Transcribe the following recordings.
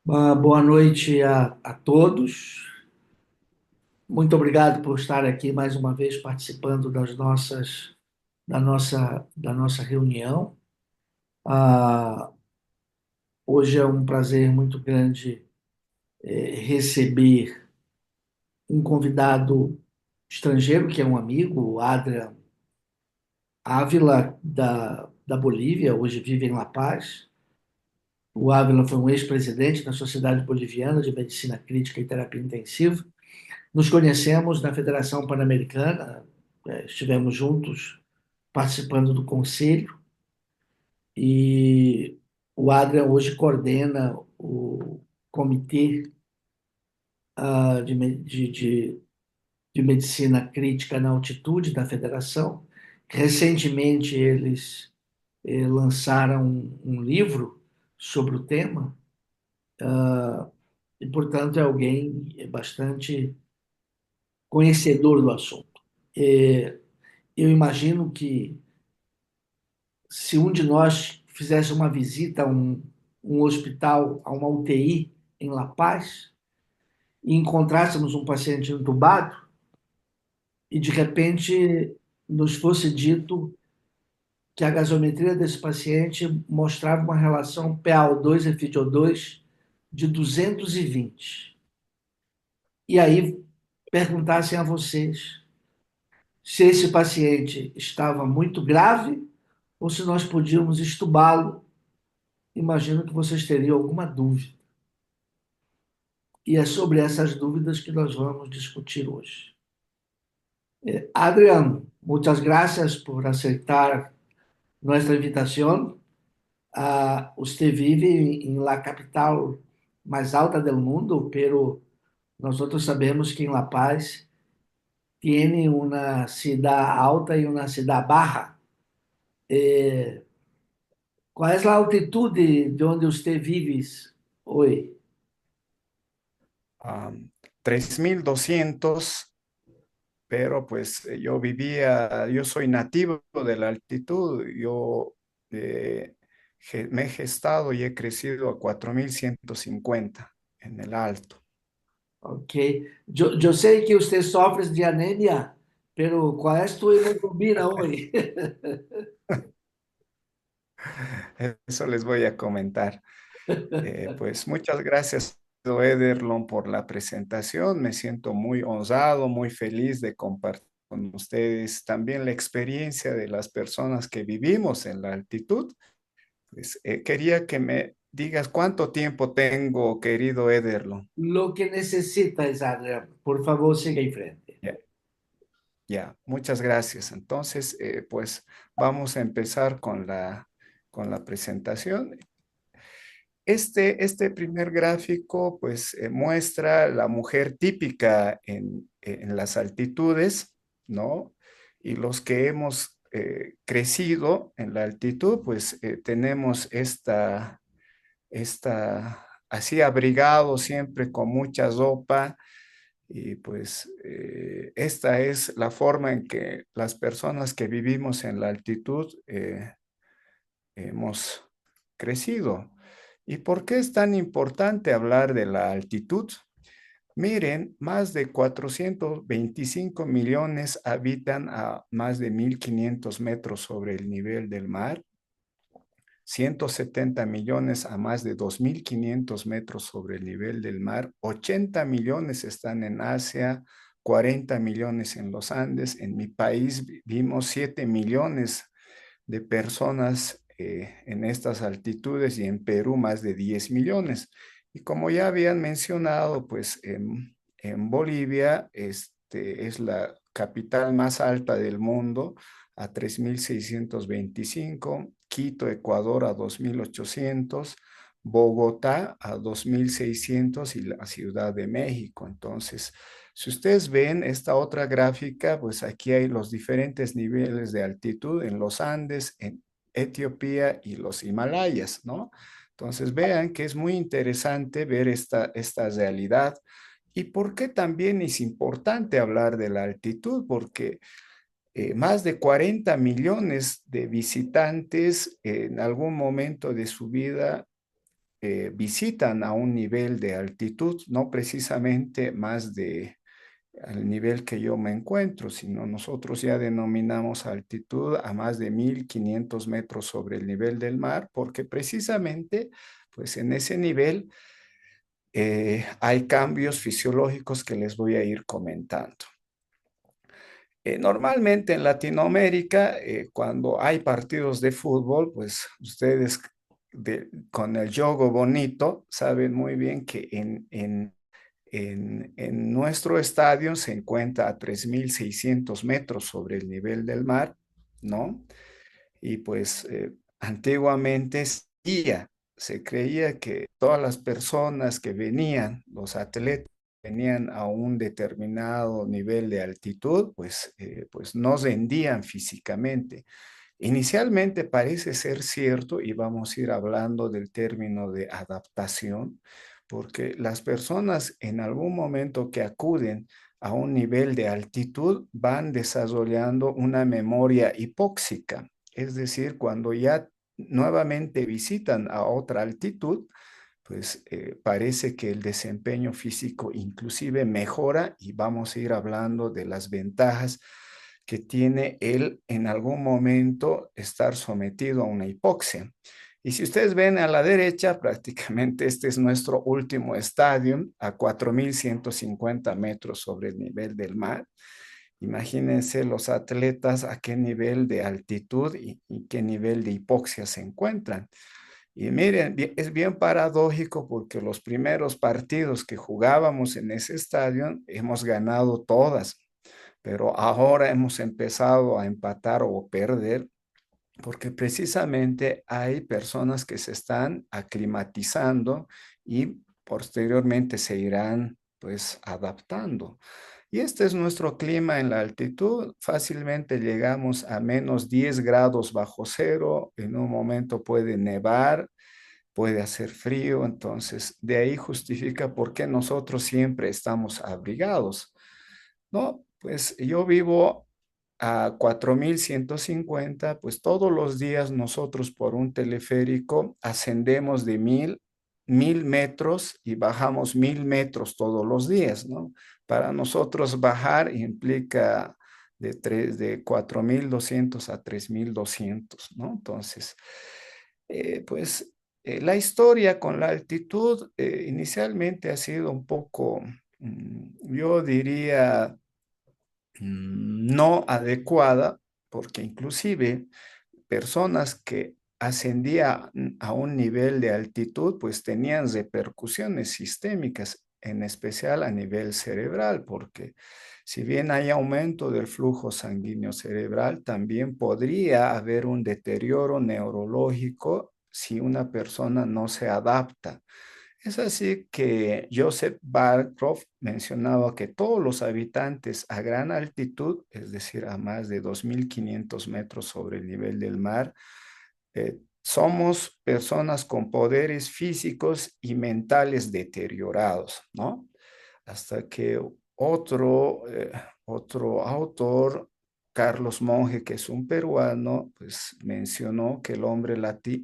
Boa noite a todos. Muito obrigado por estar aqui mais uma vez participando da nossa reunião. Ah, Hoje é um prazer muito grande receber um convidado estrangeiro, que é um amigo, o Adrian Ávila, da Bolívia, hoje vive em La Paz. O Ávila foi um ex-presidente da Sociedade Boliviana de Medicina Crítica e Terapia Intensiva. Nos conhecemos na Federação Pan-Americana, estivemos juntos participando do conselho e o Adrian hoje coordena o comitê de medicina crítica na altitude da federação. Recentemente eles lançaram um livro sobre o tema e, portanto, é alguém bastante conhecedor do assunto. Eu imagino que se um de nós fizesse uma visita a um hospital, a uma UTI em La Paz, e encontrássemos um paciente entubado, e de repente nos fosse dito que a gasometria desse paciente mostrava uma relação PaO2 e FiO2 de 220. E aí perguntassem a vocês se esse paciente estava muito grave ou se nós podíamos estubá-lo. Imagino que vocês teriam alguma dúvida. E é sobre essas dúvidas que nós vamos discutir hoje. Adrián, muchas gracias por aceptar nuestra invitación. Usted vive en la capital más alta del mundo, pero nosotros sabemos que en La Paz tiene una ciudad alta y una ciudad baja. ¿Cuál es la altitud de donde usted vive hoy? um, 3200, pero pues yo soy nativo de la altitud, me he gestado y he crecido a 4150 en el alto. Ok. Yo sé que usted sufre de anemia, pero ¿cuál es tu hemoglobina hoy? Eso les voy a comentar. Pues muchas gracias, Ederlon, por la presentación. Me siento muy honrado, muy feliz de compartir con ustedes también la experiencia de las personas que vivimos en la altitud. Pues quería que me digas cuánto tiempo tengo, querido Ederlon. Lo que necesitas, Adrián. Por favor, siga en frente. Ya, ya, muchas gracias. Entonces, pues vamos a empezar con la presentación. Este primer gráfico pues muestra la mujer típica en las altitudes, ¿no? Y los que hemos crecido en la altitud, pues tenemos así abrigado siempre con mucha ropa y pues esta es la forma en que las personas que vivimos en la altitud hemos crecido. ¿Y por qué es tan importante hablar de la altitud? Miren, más de 425 millones habitan a más de 1500 metros sobre el nivel del mar, 170 millones a más de 2500 metros sobre el nivel del mar, 80 millones están en Asia, 40 millones en los Andes. En mi país vimos 7 millones de personas en estas altitudes y en Perú más de 10 millones. Y como ya habían mencionado, pues en Bolivia es la capital más alta del mundo a 3625, Quito, Ecuador a 2800, Bogotá a 2600 y la Ciudad de México. Entonces, si ustedes ven esta otra gráfica, pues aquí hay los diferentes niveles de altitud en los Andes, en Etiopía y los Himalayas, ¿no? Entonces vean que es muy interesante ver esta realidad. ¿Y por qué también es importante hablar de la altitud? Porque más de 40 millones de visitantes en algún momento de su vida visitan a un nivel de altitud, no precisamente más de al nivel que yo me encuentro, sino nosotros ya denominamos altitud a más de 1500 metros sobre el nivel del mar, porque precisamente, pues en ese nivel hay cambios fisiológicos que les voy a ir comentando. Normalmente en Latinoamérica, cuando hay partidos de fútbol, pues ustedes con el juego bonito saben muy bien que en nuestro estadio se encuentra a 3600 metros sobre el nivel del mar, ¿no? Y pues antiguamente se creía que todas las personas que venían, los atletas, venían a un determinado nivel de altitud, pues no rendían físicamente. Inicialmente parece ser cierto, y vamos a ir hablando del término de adaptación, porque las personas en algún momento que acuden a un nivel de altitud van desarrollando una memoria hipóxica, es decir, cuando ya nuevamente visitan a otra altitud, pues parece que el desempeño físico inclusive mejora y vamos a ir hablando de las ventajas que tiene él en algún momento estar sometido a una hipoxia. Y si ustedes ven a la derecha, prácticamente este es nuestro último estadio a 4150 metros sobre el nivel del mar. Imagínense los atletas a qué nivel de altitud y qué nivel de hipoxia se encuentran. Y miren, es bien paradójico porque los primeros partidos que jugábamos en ese estadio hemos ganado todas, pero ahora hemos empezado a empatar o perder porque precisamente hay personas que se están aclimatizando y posteriormente se irán pues adaptando. Y este es nuestro clima en la altitud. Fácilmente llegamos a menos 10 grados bajo cero. En un momento puede nevar, puede hacer frío. Entonces, de ahí justifica por qué nosotros siempre estamos abrigados. No, pues yo vivo a 4150, pues todos los días nosotros por un teleférico ascendemos de 1000 metros y bajamos 1000 metros todos los días, ¿no? Para nosotros bajar implica de 4200 a 3200, ¿no? Entonces, pues la historia con la altitud inicialmente ha sido un poco, yo diría, no adecuada, porque inclusive personas que ascendían a un nivel de altitud, pues tenían repercusiones sistémicas, en especial a nivel cerebral, porque si bien hay aumento del flujo sanguíneo cerebral, también podría haber un deterioro neurológico si una persona no se adapta. Es así que Joseph Barcroft mencionaba que todos los habitantes a gran altitud, es decir, a más de 2500 metros sobre el nivel del mar, somos personas con poderes físicos y mentales deteriorados, ¿no? Hasta que otro autor, Carlos Monge, que es un peruano, pues mencionó que el hombre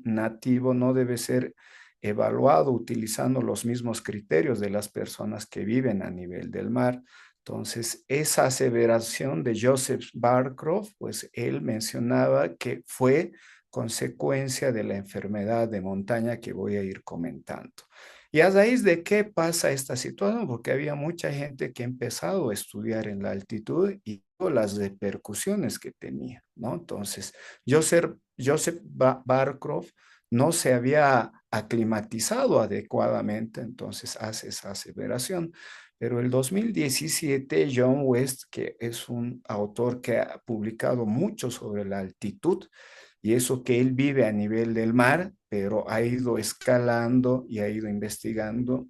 nativo no debe ser evaluado utilizando los mismos criterios de las personas que viven a nivel del mar. Entonces, esa aseveración de Joseph Barcroft, pues él mencionaba que fue consecuencia de la enfermedad de montaña que voy a ir comentando. ¿Y a raíz de qué pasa esta situación? Porque había mucha gente que ha empezado a estudiar en la altitud y las repercusiones que tenía, ¿no? Entonces, Joseph Barcroft no se había aclimatizado adecuadamente, entonces hace esa aseveración. Pero el 2017, John West, que es un autor que ha publicado mucho sobre la altitud, y eso que él vive a nivel del mar, pero ha ido escalando y ha ido investigando.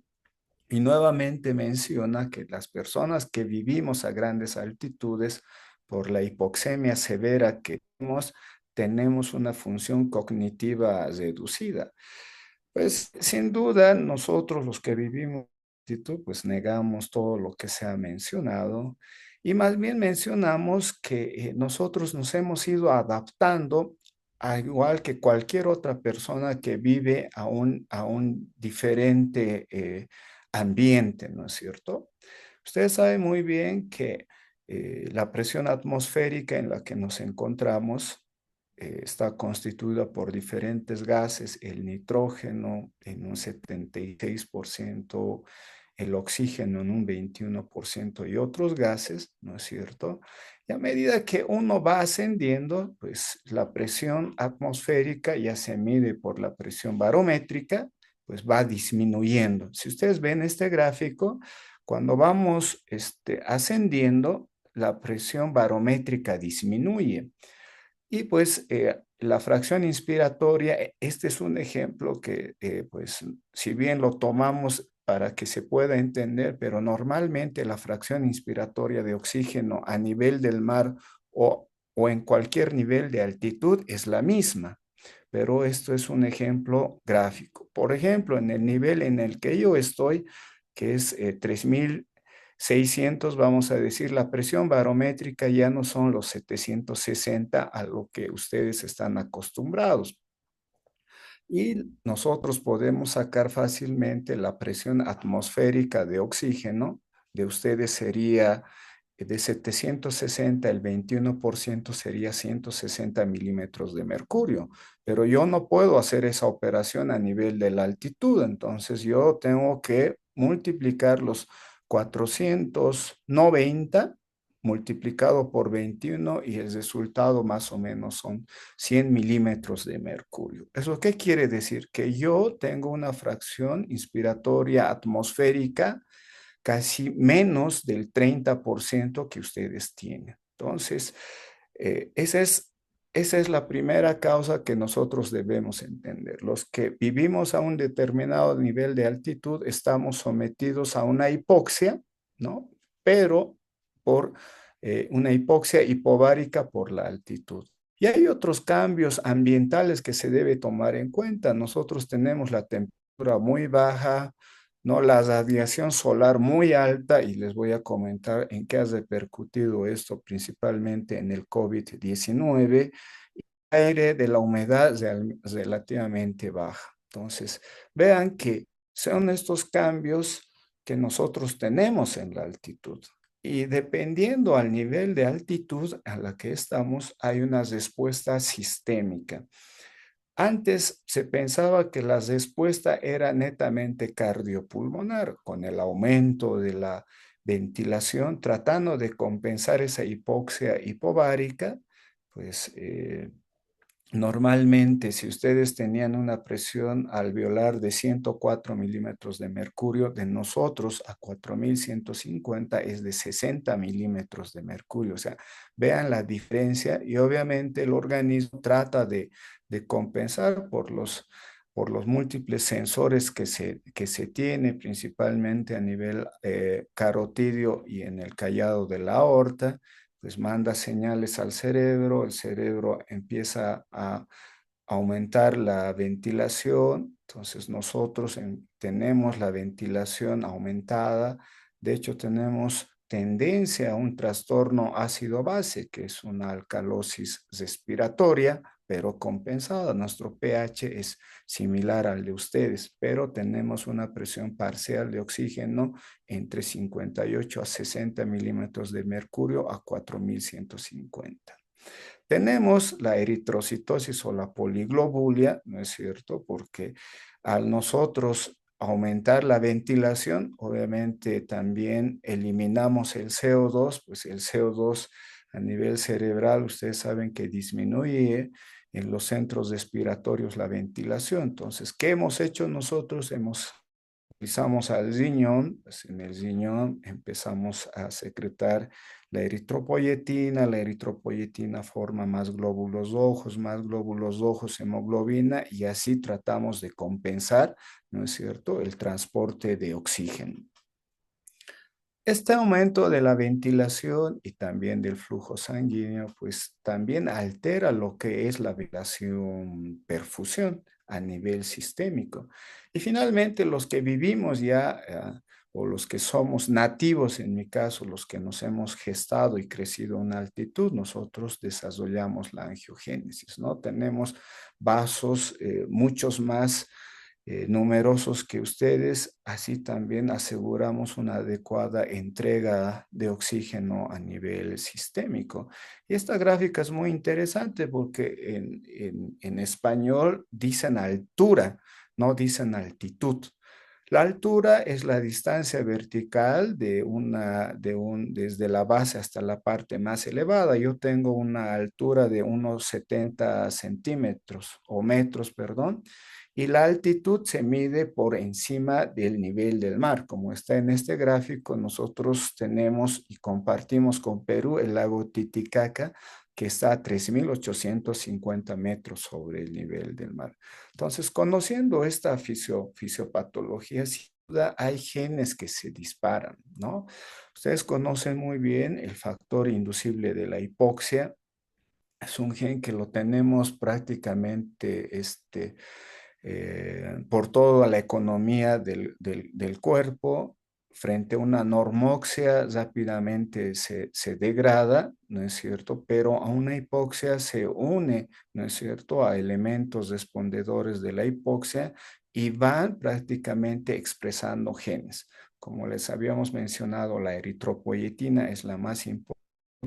Y nuevamente menciona que las personas que vivimos a grandes altitudes por la hipoxemia severa que tenemos una función cognitiva reducida. Pues sin duda nosotros los que vivimos en altitud, pues negamos todo lo que se ha mencionado y más bien mencionamos que nosotros nos hemos ido adaptando al igual que cualquier otra persona que vive a un diferente ambiente, ¿no es cierto? Ustedes saben muy bien que la presión atmosférica en la que nos encontramos está constituida por diferentes gases, el nitrógeno en un 76%, el oxígeno en un 21% y otros gases, ¿no es cierto? Y a medida que uno va ascendiendo, pues la presión atmosférica ya se mide por la presión barométrica, pues va disminuyendo. Si ustedes ven este gráfico, cuando vamos ascendiendo, la presión barométrica disminuye. Y pues la fracción inspiratoria, este es un ejemplo que pues si bien lo tomamos para que se pueda entender, pero normalmente la fracción inspiratoria de oxígeno a nivel del mar o en cualquier nivel de altitud es la misma, pero esto es un ejemplo gráfico. Por ejemplo, en el nivel en el que yo estoy, que es 3600, vamos a decir, la presión barométrica ya no son los 760 a lo que ustedes están acostumbrados. Y nosotros podemos sacar fácilmente la presión atmosférica de oxígeno. De ustedes sería de 760, el 21% sería 160 milímetros de mercurio. Pero yo no puedo hacer esa operación a nivel de la altitud. Entonces yo tengo que multiplicar los 490 multiplicado por 21 y el resultado más o menos son 100 milímetros de mercurio. ¿Eso qué quiere decir? Que yo tengo una fracción inspiratoria atmosférica casi menos del 30% que ustedes tienen. Entonces, eh, esa es, esa es la primera causa que nosotros debemos entender. Los que vivimos a un determinado nivel de altitud estamos sometidos a una hipoxia, ¿no? Pero por una hipoxia hipovárica por la altitud. Y hay otros cambios ambientales que se debe tomar en cuenta. Nosotros tenemos la temperatura muy baja, ¿no? La radiación solar muy alta, y les voy a comentar en qué ha repercutido esto, principalmente en el COVID-19, aire de la humedad relativamente baja. Entonces, vean que son estos cambios que nosotros tenemos en la altitud. Y dependiendo al nivel de altitud a la que estamos, hay una respuesta sistémica. Antes se pensaba que la respuesta era netamente cardiopulmonar, con el aumento de la ventilación, tratando de compensar esa hipoxia hipovárica, pues normalmente, si ustedes tenían una presión alveolar de 104 milímetros de mercurio, de nosotros a 4150 es de 60 milímetros de mercurio. O sea, vean la diferencia y obviamente el organismo trata de compensar por los múltiples sensores que se tiene, principalmente a nivel carotidio y en el callado de la aorta, pues manda señales al cerebro, el cerebro empieza a aumentar la ventilación, entonces nosotros tenemos la ventilación aumentada, de hecho tenemos tendencia a un trastorno ácido-base, que es una alcalosis respiratoria, pero compensada. Nuestro pH es similar al de ustedes, pero tenemos una presión parcial de oxígeno entre 58 a 60 milímetros de mercurio a 4150. Tenemos la eritrocitosis o la poliglobulia, ¿no es cierto? Porque al nosotros aumentar la ventilación, obviamente también eliminamos el CO2, pues el CO2 a nivel cerebral, ustedes saben que disminuye en los centros respiratorios la ventilación. Entonces, ¿qué hemos hecho nosotros? Hemos Pisamos al riñón, pues en el riñón empezamos a secretar la eritropoyetina forma más glóbulos rojos, hemoglobina, y así tratamos de compensar, ¿no es cierto?, el transporte de oxígeno. Este aumento de la ventilación y también del flujo sanguíneo, pues también altera lo que es la ventilación perfusión a nivel sistémico. Y finalmente, los que vivimos ya o los que somos nativos, en mi caso, los que nos hemos gestado y crecido a una altitud, nosotros desarrollamos la angiogénesis, ¿no? Tenemos vasos muchos más numerosos que ustedes, así también aseguramos una adecuada entrega de oxígeno a nivel sistémico. Y esta gráfica es muy interesante porque en español dicen altura, no dicen altitud. La altura es la distancia vertical desde la base hasta la parte más elevada. Yo tengo una altura de unos 70 centímetros o metros, perdón, y la altitud se mide por encima del nivel del mar. Como está en este gráfico, nosotros tenemos y compartimos con Perú el lago Titicaca, que está a 3.850 metros sobre el nivel del mar. Entonces, conociendo esta fisiopatología, sin duda hay genes que se disparan, ¿no? Ustedes conocen muy bien el factor inducible de la hipoxia. Es un gen que lo tenemos prácticamente por toda la economía del cuerpo. Frente a una normoxia rápidamente se degrada, ¿no es cierto? Pero a una hipoxia se une, ¿no es cierto?, a elementos respondedores de la hipoxia y van prácticamente expresando genes. Como les habíamos mencionado, la eritropoyetina es la más importante,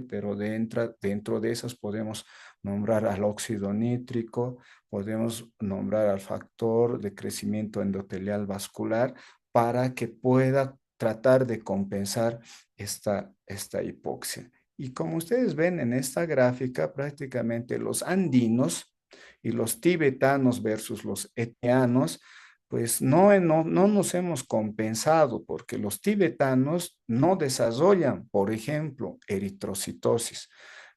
pero dentro de esas podemos nombrar al óxido nítrico, podemos nombrar al factor de crecimiento endotelial vascular para que pueda tratar de compensar esta hipoxia. Y como ustedes ven en esta gráfica, prácticamente los andinos y los tibetanos versus los etianos, pues no nos hemos compensado porque los tibetanos no desarrollan, por ejemplo, eritrocitosis,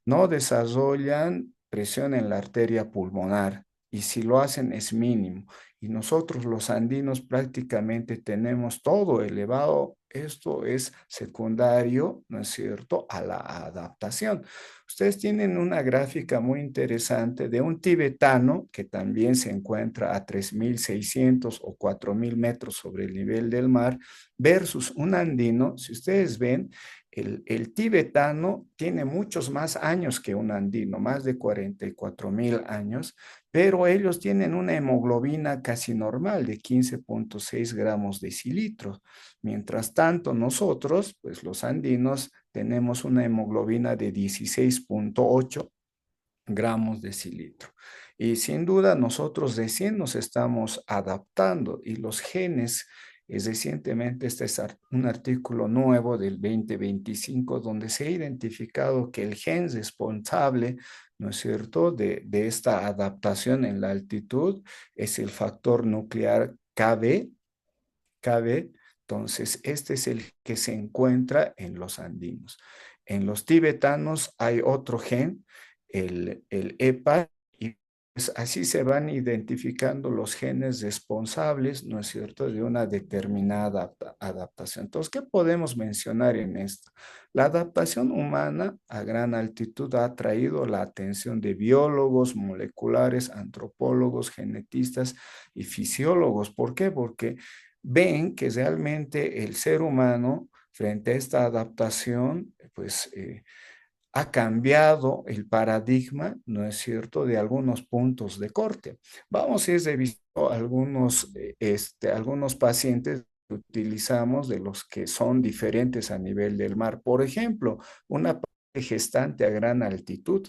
no desarrollan presión en la arteria pulmonar y si lo hacen es mínimo. Y nosotros los andinos prácticamente tenemos todo elevado. Esto es secundario, ¿no es cierto?, a la adaptación. Ustedes tienen una gráfica muy interesante de un tibetano que también se encuentra a 3.600 o 4.000 metros sobre el nivel del mar versus un andino. Si ustedes ven, el tibetano tiene muchos más años que un andino, más de 44.000 años, pero ellos tienen una hemoglobina casi normal de 15,6 gramos decilitro. Mientras tanto, nosotros, pues los andinos, tenemos una hemoglobina de 16,8 gramos decilitro. Y sin duda nosotros recién nos estamos adaptando y los genes, recientemente este es un artículo nuevo del 2025 donde se ha identificado que el gen responsable, ¿no es cierto?, de esta adaptación en la altitud es el factor nuclear KB. Entonces, este es el que se encuentra en los andinos. En los tibetanos hay otro gen, el EPA, y pues así se van identificando los genes responsables, ¿no es cierto?, de una determinada adaptación. Entonces, ¿qué podemos mencionar en esto? La adaptación humana a gran altitud ha traído la atención de biólogos, moleculares, antropólogos, genetistas y fisiólogos. ¿Por qué? Porque ven que realmente el ser humano frente a esta adaptación, pues ha cambiado el paradigma, ¿no es cierto?, de algunos puntos de corte. Vamos a ir revisando algunos pacientes que utilizamos de los que son diferentes a nivel del mar. Por ejemplo, una gestante a gran altitud.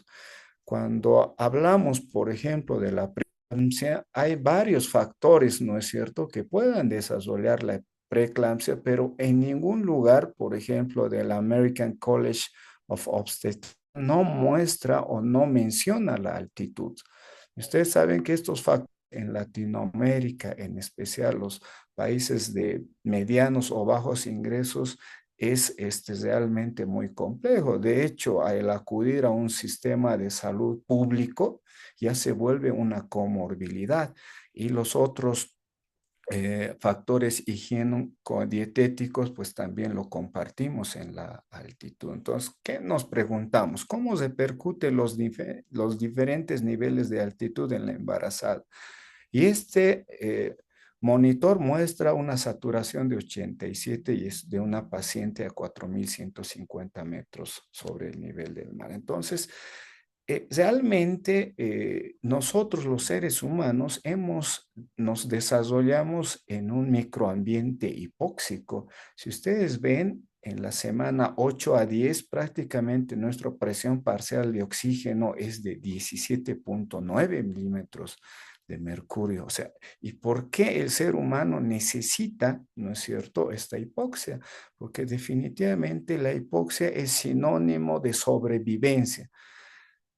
Cuando hablamos, por ejemplo, de la preeclampsia, hay varios factores, ¿no es cierto?, que puedan desarrollar la preeclampsia, pero en ningún lugar, por ejemplo, del American College of Obstetrics, no muestra o no menciona la altitud. Ustedes saben que estos factores en Latinoamérica, en especial los países de medianos o bajos ingresos, es realmente muy complejo. De hecho, al acudir a un sistema de salud público, ya se vuelve una comorbilidad y los otros factores higiénico-dietéticos, pues también lo compartimos en la altitud. Entonces, ¿qué nos preguntamos? ¿Cómo repercute los diferentes niveles de altitud en la embarazada? Y Monitor muestra una saturación de 87 y es de una paciente a 4.150 metros sobre el nivel del mar. Entonces, realmente nosotros los seres humanos nos desarrollamos en un microambiente hipóxico. Si ustedes ven, en la semana 8 a 10 prácticamente nuestra presión parcial de oxígeno es de 17,9 milímetros de mercurio. O sea, ¿y por qué el ser humano necesita, no es cierto, esta hipoxia? Porque definitivamente la hipoxia es sinónimo de sobrevivencia.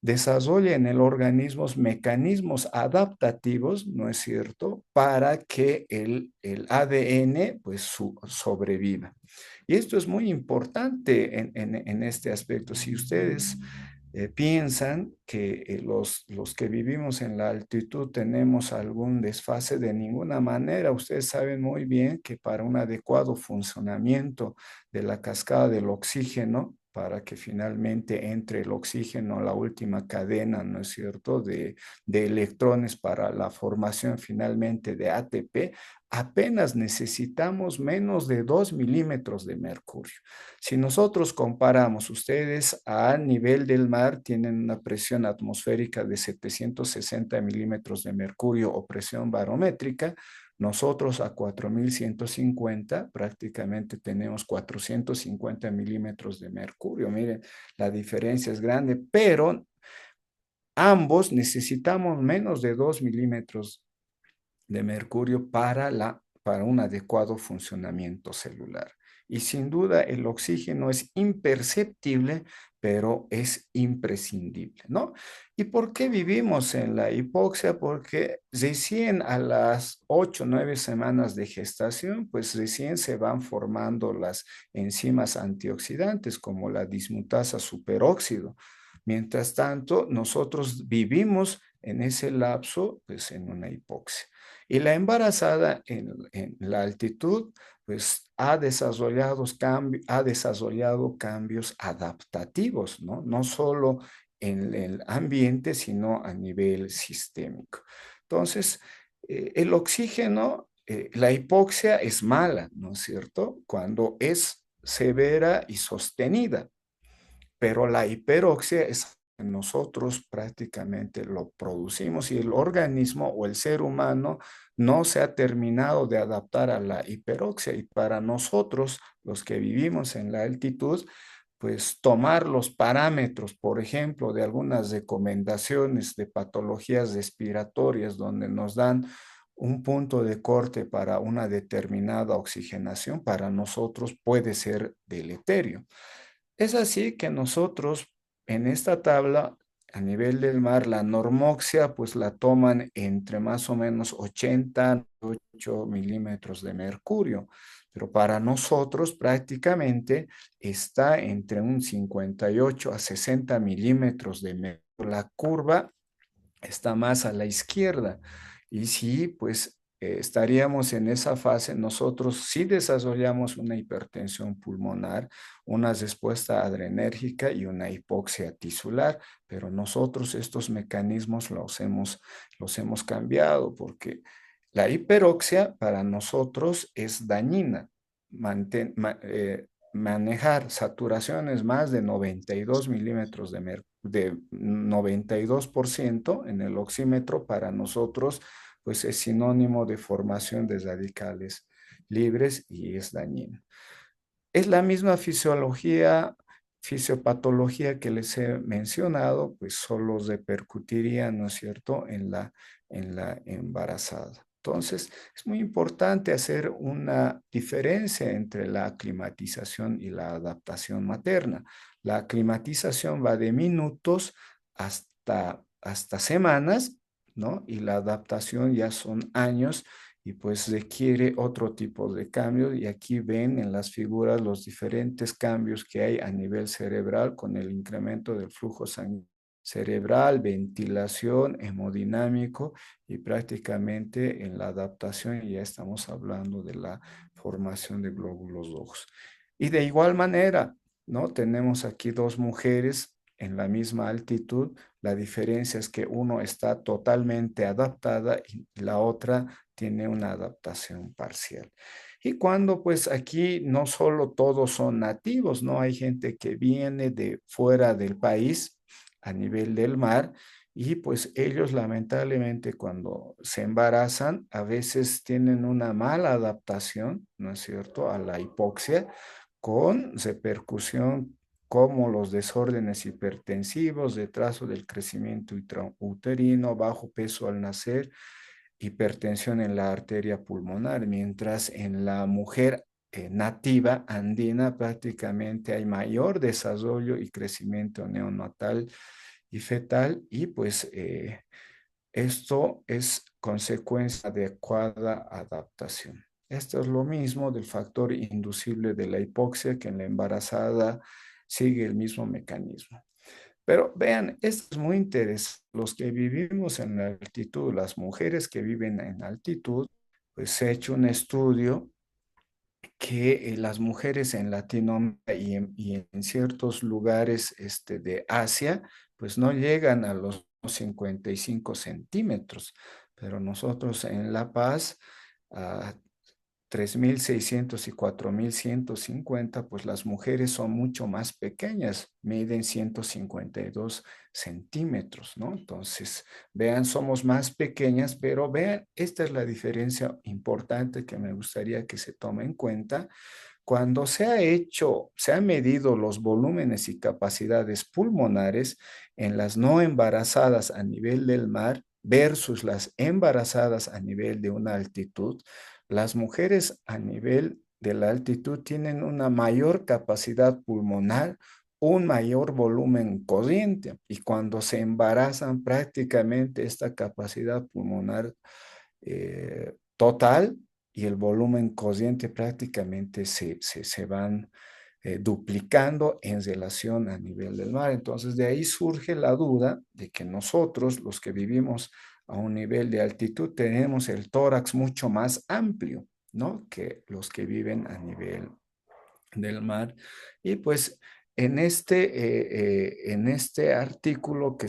Desarrolla en el organismo mecanismos adaptativos, ¿no es cierto?, para que el ADN pues sobreviva. Y esto es muy importante en este aspecto. Si ustedes piensan que los que vivimos en la altitud tenemos algún desfase, de ninguna manera. Ustedes saben muy bien que para un adecuado funcionamiento de la cascada del oxígeno, para que finalmente entre el oxígeno a la última cadena, ¿no es cierto?, de electrones para la formación finalmente de ATP, apenas necesitamos menos de 2 milímetros de mercurio. Si nosotros comparamos, ustedes a nivel del mar tienen una presión atmosférica de 760 milímetros de mercurio o presión barométrica. Nosotros a 4.150 prácticamente tenemos 450 milímetros de mercurio. Miren, la diferencia es grande, pero ambos necesitamos menos de 2 milímetros de mercurio para un adecuado funcionamiento celular. Y sin duda el oxígeno es imperceptible, pero es imprescindible, ¿no? ¿Y por qué vivimos en la hipoxia? Porque recién a las 8 o 9 semanas de gestación, pues recién se van formando las enzimas antioxidantes como la dismutasa superóxido. Mientras tanto, nosotros vivimos en ese lapso, pues en una hipoxia. Y la embarazada en la altitud, pues ha desarrollado cambios adaptativos, ¿no? No solo en el ambiente, sino a nivel sistémico. Entonces, el oxígeno, la hipoxia es mala, ¿no es cierto? Cuando es severa y sostenida, pero la hiperoxia es que nosotros prácticamente lo producimos y el organismo o el ser humano no se ha terminado de adaptar a la hiperoxia. Y para nosotros, los que vivimos en la altitud, pues tomar los parámetros, por ejemplo, de algunas recomendaciones de patologías respiratorias donde nos dan un punto de corte para una determinada oxigenación, para nosotros puede ser deleterio. Es así que nosotros en esta tabla, a nivel del mar, la normoxia, pues la toman entre más o menos 80 8 milímetros de mercurio, pero para nosotros prácticamente está entre un 58 a 60 milímetros de mercurio. La curva está más a la izquierda. Y sí, pues estaríamos en esa fase, nosotros sí desarrollamos una hipertensión pulmonar, una respuesta adrenérgica y una hipoxia tisular, pero nosotros estos mecanismos los hemos cambiado porque la hiperoxia para nosotros es dañina. Manejar saturaciones más de 92 milímetros de 92% en el oxímetro para nosotros, pues es sinónimo de formación de radicales libres y es dañino. Es la misma fisiopatología que les he mencionado, pues solo repercutiría, ¿no es cierto?, en la embarazada. Entonces, es muy importante hacer una diferencia entre la aclimatización y la adaptación materna. La aclimatización va de minutos hasta semanas, ¿no? Y la adaptación ya son años y pues requiere otro tipo de cambios. Y aquí ven en las figuras los diferentes cambios que hay a nivel cerebral con el incremento del flujo sanguíneo cerebral, ventilación, hemodinámico y prácticamente en la adaptación ya estamos hablando de la formación de glóbulos rojos. Y de igual manera, ¿no? Tenemos aquí dos mujeres en la misma altitud. La diferencia es que uno está totalmente adaptada y la otra tiene una adaptación parcial. Y cuando pues aquí no solo todos son nativos, ¿no? Hay gente que viene de fuera del país a nivel del mar y pues ellos lamentablemente cuando se embarazan a veces tienen una mala adaptación, ¿no es cierto?, a la hipoxia con repercusión como los desórdenes hipertensivos, retraso del crecimiento uterino, bajo peso al nacer, hipertensión en la arteria pulmonar, mientras en la mujer nativa andina prácticamente hay mayor desarrollo y crecimiento neonatal y fetal y pues esto es consecuencia de adecuada adaptación. Esto es lo mismo del factor inducible de la hipoxia que en la embarazada sigue el mismo mecanismo. Pero vean, esto es muy interesante. Los que vivimos en la altitud, las mujeres que viven en altitud, pues se ha hecho un estudio que las mujeres en Latinoamérica y en ciertos lugares de Asia, pues no llegan a los 55 centímetros, pero nosotros en La Paz, a 3.600 y 4.150, pues las mujeres son mucho más pequeñas, miden 152 centímetros, ¿no? Entonces, vean, somos más pequeñas, pero vean, esta es la diferencia importante que me gustaría que se tome en cuenta cuando se han medido los volúmenes y capacidades pulmonares en las no embarazadas a nivel del mar versus las embarazadas a nivel de una altitud, las mujeres a nivel de la altitud tienen una mayor capacidad pulmonar, un mayor volumen corriente y cuando se embarazan prácticamente esta capacidad pulmonar total y el volumen corriente prácticamente se van duplicando en relación a nivel del mar. Entonces, de ahí surge la duda de que nosotros, los que vivimos a un nivel de altitud, tenemos el tórax mucho más amplio, ¿no? Que los que viven a nivel del mar. Y pues en este artículo que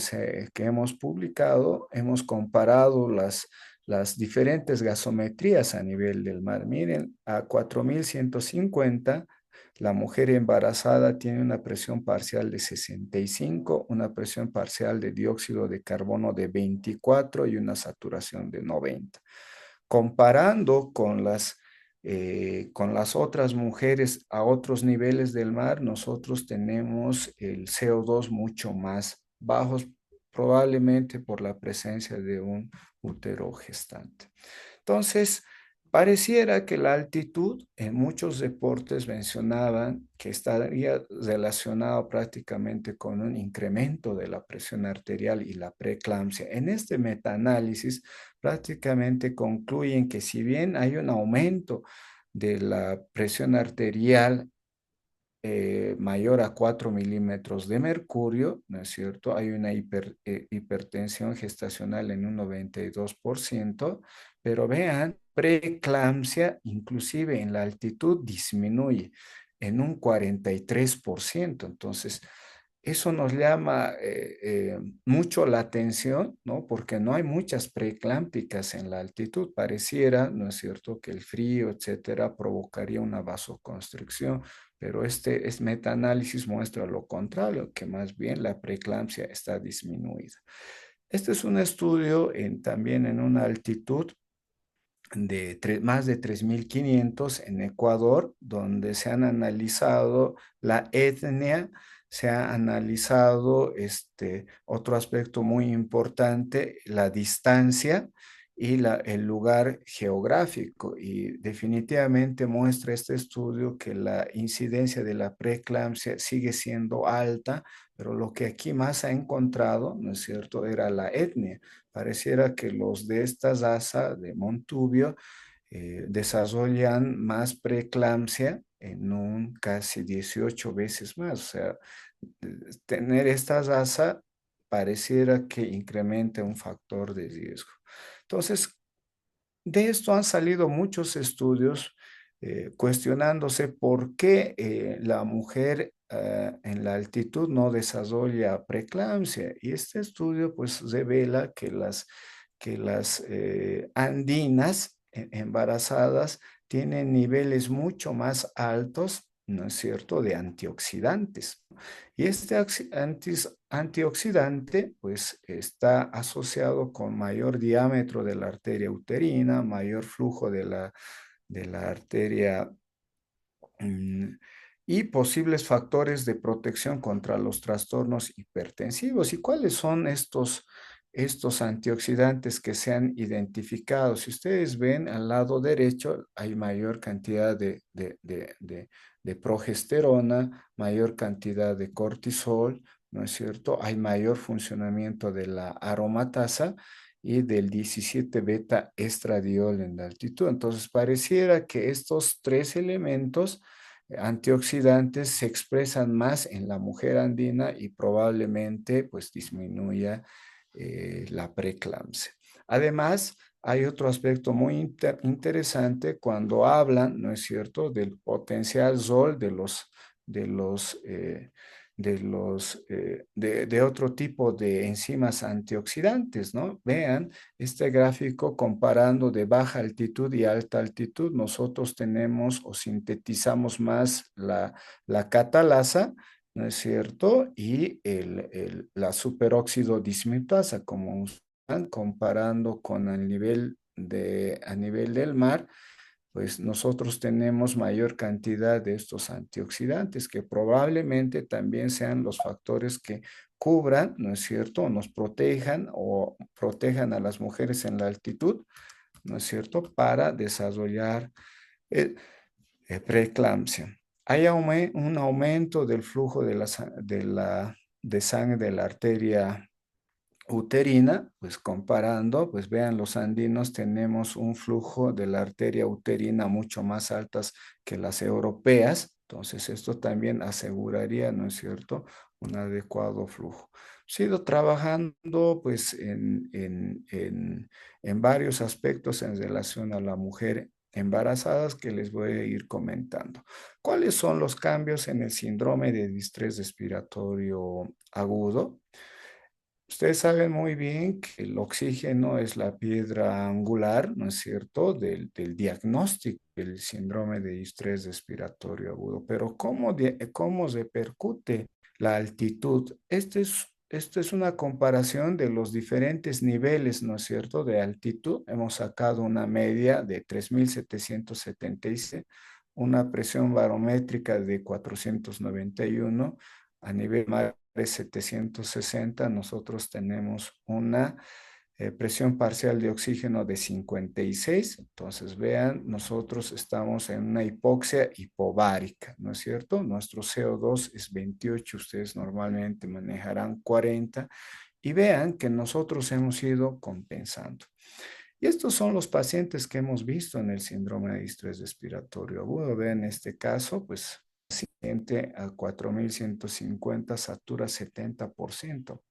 hemos publicado, hemos comparado las diferentes gasometrías a nivel del mar. Miren, a 4.150 la mujer embarazada tiene una presión parcial de 65, una presión parcial de dióxido de carbono de 24 y una saturación de 90. Comparando con las otras mujeres a otros niveles del mar, nosotros tenemos el CO2 mucho más bajos, probablemente por la presencia de un útero gestante. Entonces, pareciera que la altitud en muchos deportes mencionaban que estaría relacionado prácticamente con un incremento de la presión arterial y la preeclampsia. En este metaanálisis prácticamente concluyen que si bien hay un aumento de la presión arterial mayor a 4 milímetros de mercurio, ¿no es cierto? Hay una hipertensión gestacional en un 92%, pero vean, preeclampsia inclusive en la altitud disminuye en un 43%. Entonces, eso nos llama mucho la atención, ¿no? Porque no hay muchas preeclámpticas en la altitud. Pareciera, ¿no es cierto?, que el frío, etcétera, provocaría una vasoconstricción, pero este metaanálisis muestra lo contrario, que más bien la preeclampsia está disminuida. Este es un estudio también en una altitud de más de 3.500 en Ecuador, donde se han analizado la etnia, se ha analizado otro aspecto muy importante, la distancia y el lugar geográfico. Y definitivamente muestra este estudio que la incidencia de la preeclampsia sigue siendo alta, pero lo que aquí más ha encontrado, ¿no es cierto?, era la etnia. Pareciera que los de esta raza de Montubio desarrollan más preeclampsia en un casi 18 veces más. O sea, tener esta raza pareciera que incrementa un factor de riesgo. Entonces, de esto han salido muchos estudios cuestionándose por qué la mujer en la altitud no desarrolla preeclampsia. Y este estudio pues revela que las andinas embarazadas tienen niveles mucho más altos, ¿no es cierto?, de antioxidantes. Y este antioxidante, pues, está asociado con mayor diámetro de la arteria uterina, mayor flujo de la arteria mm, y posibles factores de protección contra los trastornos hipertensivos. ¿Y cuáles son estos antioxidantes que se han identificado? Si ustedes ven al lado derecho, hay mayor cantidad de progesterona, mayor cantidad de cortisol, ¿no es cierto? Hay mayor funcionamiento de la aromatasa y del 17 beta estradiol en la altitud. Entonces, pareciera que estos tres elementos antioxidantes se expresan más en la mujer andina y probablemente pues disminuya la preeclampsia. Además, hay otro aspecto muy interesante cuando hablan, ¿no es cierto?, del potencial SOL de los, de otro tipo de enzimas antioxidantes, ¿no? Vean este gráfico comparando de baja altitud y alta altitud. Nosotros tenemos o sintetizamos más la catalasa, ¿no es cierto? Y la superóxido dismutasa, como están comparando con el nivel a nivel del mar, pues nosotros tenemos mayor cantidad de estos antioxidantes que probablemente también sean los factores que cubran, ¿no es cierto?, o nos protejan o protejan a las mujeres en la altitud, ¿no es cierto?, para desarrollar eh, preeclampsia. Hay un aumento del flujo de sangre de la arteria uterina, pues comparando, pues vean, los andinos tenemos un flujo de la arteria uterina mucho más altas que las europeas, entonces esto también aseguraría, ¿no es cierto?, un adecuado flujo. He ido trabajando pues en varios aspectos en relación a la mujer embarazadas que les voy a ir comentando. ¿Cuáles son los cambios en el síndrome de distrés respiratorio agudo? Ustedes saben muy bien que el oxígeno es la piedra angular, ¿no es cierto?, del diagnóstico del síndrome de distrés respiratorio agudo. Pero ¿cómo repercute la altitud? Esto es una comparación de los diferentes niveles, ¿no es cierto?, de altitud. Hemos sacado una media de 3.776, una presión barométrica de 491 a nivel mar de 760. Nosotros tenemos una presión parcial de oxígeno de 56. Entonces, vean, nosotros estamos en una hipoxia hipovárica, ¿no es cierto? Nuestro CO2 es 28, ustedes normalmente manejarán 40. Y vean que nosotros hemos ido compensando. Y estos son los pacientes que hemos visto en el síndrome de distrés respiratorio agudo. Vean, en este caso, pues paciente a 4.150 satura 70%.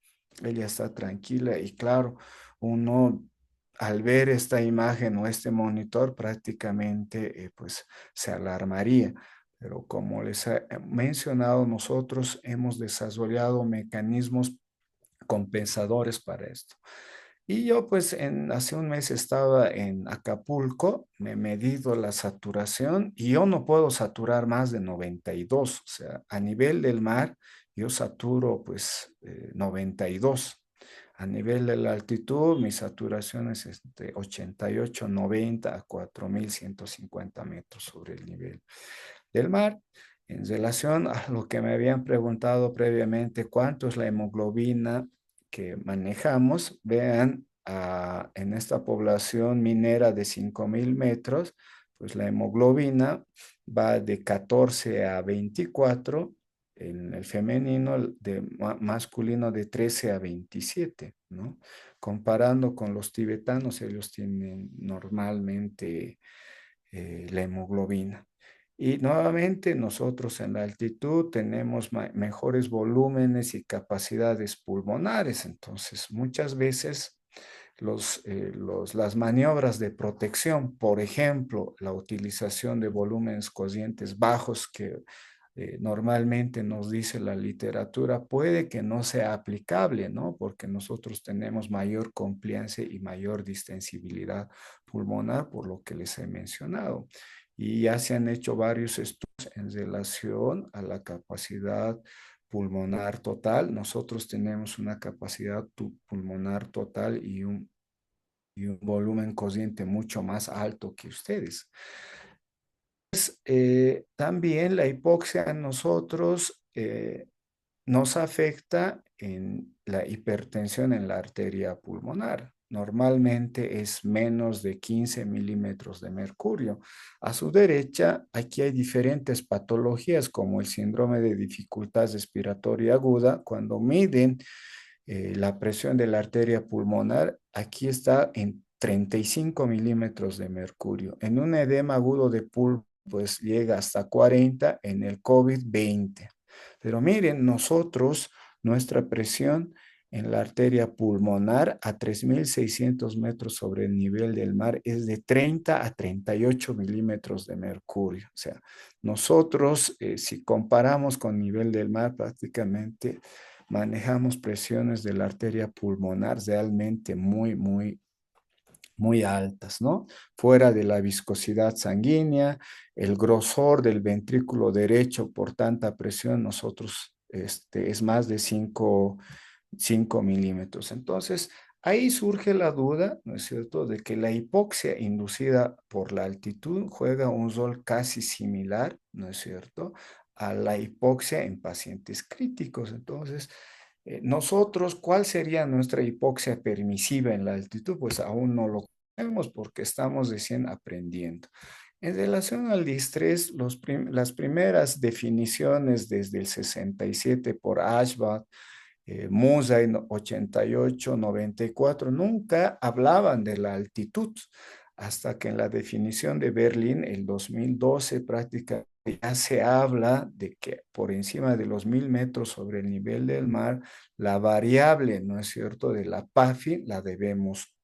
Ella está tranquila y claro, uno al ver esta imagen o este monitor prácticamente pues se alarmaría. Pero como les he mencionado, nosotros hemos desarrollado mecanismos compensadores para esto. Y yo pues hace un mes estaba en Acapulco, me he medido la saturación y yo no puedo saturar más de 92, o sea, a nivel del mar yo saturo pues 92. A nivel de la altitud, mi saturación es de 88, 90 a 4.150 metros sobre el nivel del mar. En relación a lo que me habían preguntado previamente, ¿cuánto es la hemoglobina que manejamos? Vean, en esta población minera de 5.000 metros, pues la hemoglobina va de 14 a 24, en el femenino, masculino de 13 a 27, ¿no? Comparando con los tibetanos, ellos tienen normalmente la hemoglobina. Y nuevamente nosotros en la altitud tenemos mejores volúmenes y capacidades pulmonares, entonces muchas veces las maniobras de protección, por ejemplo, la utilización de volúmenes cocientes bajos que normalmente nos dice la literatura, puede que no sea aplicable, ¿no? Porque nosotros tenemos mayor compliance y mayor distensibilidad pulmonar, por lo que les he mencionado. Y ya se han hecho varios estudios en relación a la capacidad pulmonar total. Nosotros tenemos una capacidad pulmonar total y un volumen cociente mucho más alto que ustedes. También la hipoxia en nosotros nos afecta en la hipertensión en la arteria pulmonar. Normalmente es menos de 15 milímetros de mercurio. A su derecha, aquí hay diferentes patologías como el síndrome de dificultad respiratoria aguda. Cuando miden la presión de la arteria pulmonar, aquí está en 35 milímetros de mercurio. En un edema agudo de pulmón, pues llega hasta 40, en el COVID 20. Pero miren, nosotros, nuestra presión en la arteria pulmonar a 3.600 metros sobre el nivel del mar es de 30 a 38 milímetros de mercurio. O sea, nosotros, si comparamos con nivel del mar, prácticamente manejamos presiones de la arteria pulmonar realmente muy altas, ¿no? Fuera de la viscosidad sanguínea, el grosor del ventrículo derecho por tanta presión, nosotros es más de 5 milímetros. Entonces, ahí surge la duda, ¿no es cierto?, de que la hipoxia inducida por la altitud juega un rol casi similar, ¿no es cierto?, a la hipoxia en pacientes críticos. Entonces, nosotros, ¿cuál sería nuestra hipoxia permisiva en la altitud? Pues aún no lo sabemos porque estamos recién aprendiendo. En relación al distrés, las primeras definiciones desde el 67 por Ashbaugh, Musa en 88, 94, nunca hablaban de la altitud, hasta que en la definición de Berlín, el 2012, prácticamente ya se habla de que por encima de los 1.000 metros sobre el nivel del mar, la variable, ¿no es cierto?, de la PAFI la debemos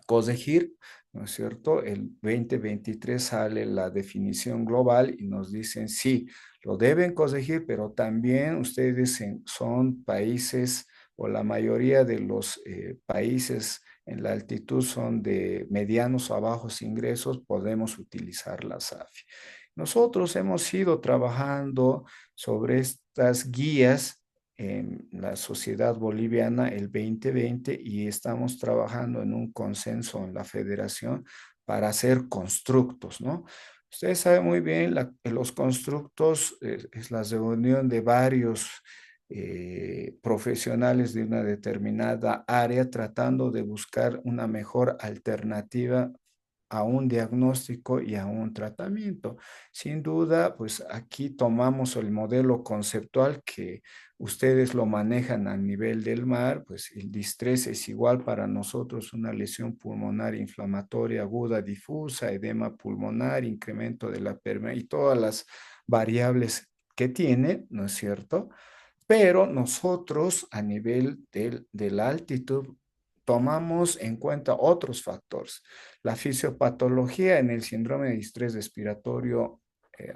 corregir, ¿no es cierto? El 2023 sale la definición global y nos dicen, sí, lo deben corregir, pero también ustedes son países, o la mayoría de los países en la altitud son de medianos a bajos ingresos, podemos utilizar la SAFI. Nosotros hemos ido trabajando sobre estas guías en la sociedad boliviana el 2020 y estamos trabajando en un consenso en la federación para hacer constructos, ¿no? Ustedes saben muy bien, los constructos es la reunión de varios profesionales de una determinada área tratando de buscar una mejor alternativa a un diagnóstico y a un tratamiento. Sin duda, pues aquí tomamos el modelo conceptual que ustedes lo manejan a nivel del mar, pues el distrés es igual para nosotros una lesión pulmonar inflamatoria aguda difusa, edema pulmonar, incremento de la permeabilidad y todas las variables que tiene, ¿no es cierto? Pero nosotros a nivel de la altitud tomamos en cuenta otros factores. La fisiopatología en el síndrome de distrés respiratorio eh,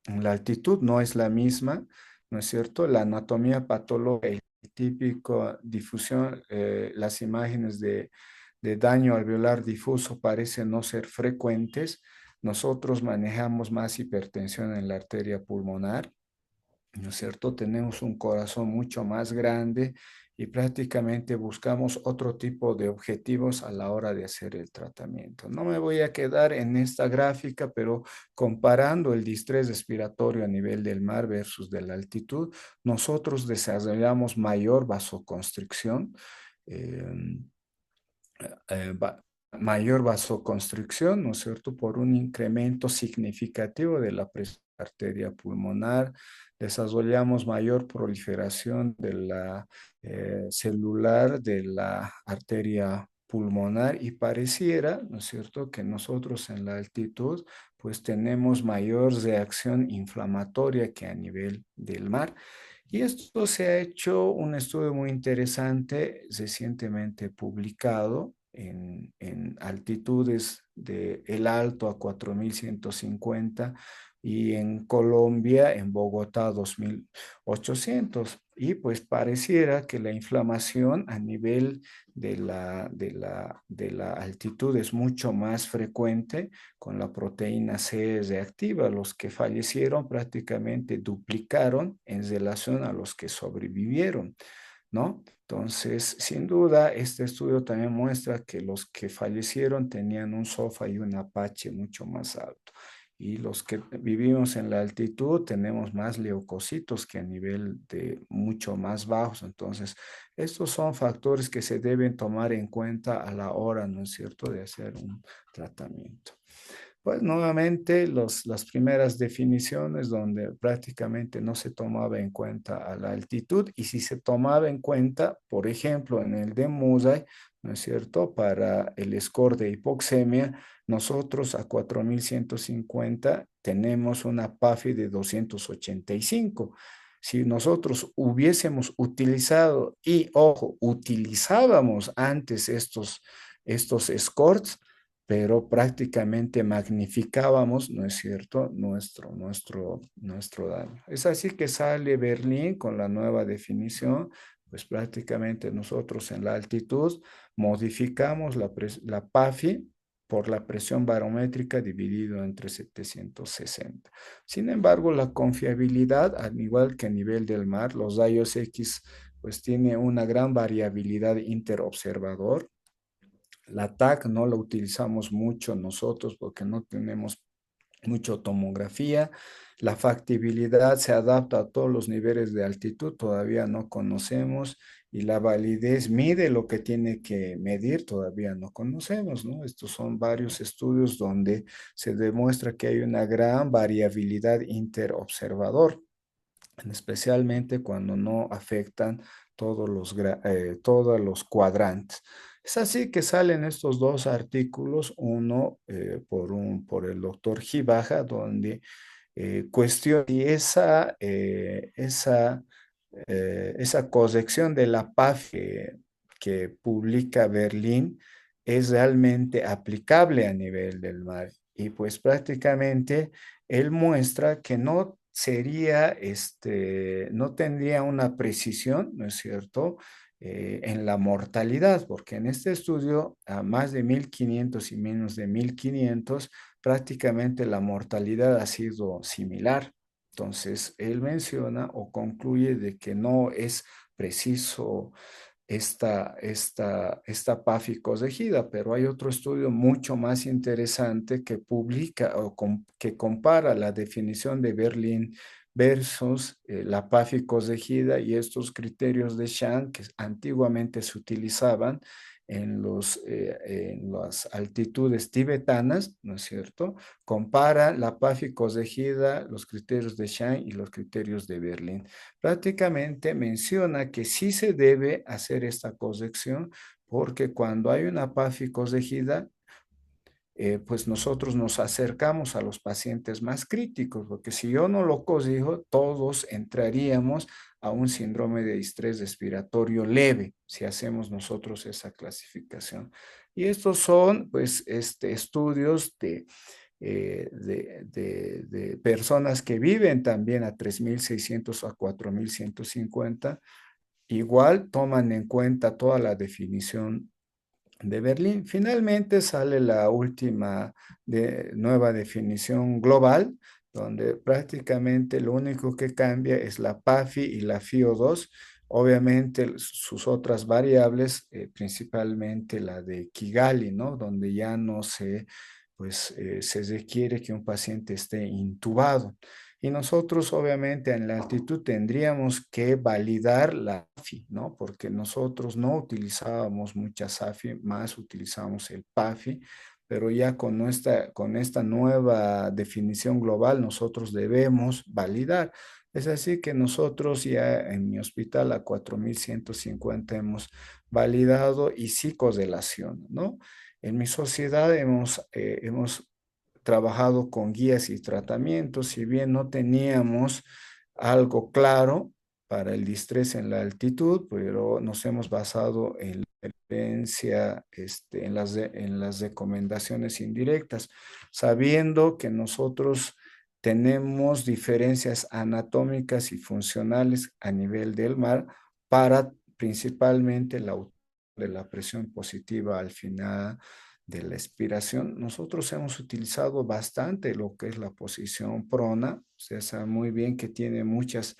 en la altitud no es la misma, ¿no es cierto? La anatomía patológica, el típico difusión, las imágenes de daño alveolar difuso parecen no ser frecuentes. Nosotros manejamos más hipertensión en la arteria pulmonar, ¿no es cierto? Tenemos un corazón mucho más grande y prácticamente buscamos otro tipo de objetivos a la hora de hacer el tratamiento. No me voy a quedar en esta gráfica, pero comparando el distrés respiratorio a nivel del mar versus de la altitud, nosotros desarrollamos mayor vasoconstricción, eh, eh, va- mayor vasoconstricción, ¿no es cierto?, por un incremento significativo de la presión arteria pulmonar, desarrollamos mayor proliferación de la celular de la arteria pulmonar y pareciera, ¿no es cierto?, que nosotros en la altitud pues tenemos mayor reacción inflamatoria que a nivel del mar. Y esto se ha hecho un estudio muy interesante recientemente publicado en altitudes de El Alto a 4150 y en Colombia, en Bogotá, 2800. Y pues pareciera que la inflamación a nivel de la altitud es mucho más frecuente con la proteína C reactiva. Los que fallecieron prácticamente duplicaron en relación a los que sobrevivieron, ¿no? Entonces, sin duda, este estudio también muestra que los que fallecieron tenían un SOFA y un Apache mucho más alto. Y los que vivimos en la altitud tenemos más leucocitos que a nivel de mucho más bajos. Entonces, estos son factores que se deben tomar en cuenta a la hora, ¿no es cierto?, de hacer un tratamiento. Pues nuevamente las primeras definiciones donde prácticamente no se tomaba en cuenta a la altitud y si se tomaba en cuenta, por ejemplo, en el de Murray, ¿no es cierto? Para el score de hipoxemia, nosotros a 4150 tenemos una PAFI de 285. Si nosotros hubiésemos utilizado y, ojo, utilizábamos antes estos scores, pero prácticamente magnificábamos, ¿no es cierto?, nuestro daño. Es así que sale Berlín con la nueva definición, pues prácticamente nosotros en la altitud modificamos la PAFI por la presión barométrica dividido entre 760. Sin embargo, la confiabilidad, al igual que a nivel del mar, los rayos X, pues tiene una gran variabilidad interobservador. La TAC no la utilizamos mucho nosotros porque no tenemos mucha tomografía. La factibilidad se adapta a todos los niveles de altitud, todavía no conocemos. Y la validez mide lo que tiene que medir, todavía no conocemos, ¿no? Estos son varios estudios donde se demuestra que hay una gran variabilidad interobservador, especialmente cuando no afectan todos los cuadrantes. Es así que salen estos dos artículos, uno por el doctor Gibaja, donde cuestiona si esa corrección de la PAF que publica Berlín es realmente aplicable a nivel del mar. Y pues prácticamente él muestra que no sería, no tendría una precisión, ¿no es cierto?, en la mortalidad, porque en este estudio, a más de 1500 y menos de 1500, prácticamente la mortalidad ha sido similar. Entonces, él menciona o concluye de que no es preciso esta PAFI corregida, pero hay otro estudio mucho más interesante que publica que compara la definición de Berlín versus la PAFI corregida y estos criterios de Shang que antiguamente se utilizaban en las altitudes tibetanas, ¿no es cierto? Compara la PAFI corregida, los criterios de Shang y los criterios de Berlín. Prácticamente menciona que sí se debe hacer esta corrección porque cuando hay una PAFI corregida, pues nosotros nos acercamos a los pacientes más críticos, porque si yo no lo corrijo, todos entraríamos a un síndrome de estrés respiratorio leve, si hacemos nosotros esa clasificación. Y estos son, pues, estudios de personas que viven también a 3600 a 4150, igual toman en cuenta toda la definición de Berlín. Finalmente sale la última nueva definición global, donde prácticamente lo único que cambia es la PAFI y la FiO2. Obviamente sus otras variables, principalmente la de Kigali, ¿no? Donde ya no se requiere que un paciente esté intubado. Y nosotros, obviamente, en la altitud tendríamos que validar la SAFI, ¿no? Porque nosotros no utilizábamos mucha SAFI, más utilizamos el PAFI, pero ya con esta nueva definición global, nosotros debemos validar. Es así que nosotros ya en mi hospital a 4150 hemos validado y sí correlaciona, ¿no? En mi sociedad hemos trabajado con guías y tratamientos, si bien no teníamos algo claro para el distrés en la altitud, pero nos hemos basado en en las recomendaciones indirectas, sabiendo que nosotros tenemos diferencias anatómicas y funcionales a nivel del mar para principalmente de la presión positiva al final de la expiración. Nosotros hemos utilizado bastante lo que es la posición prona. Usted sabe muy bien que tiene muchas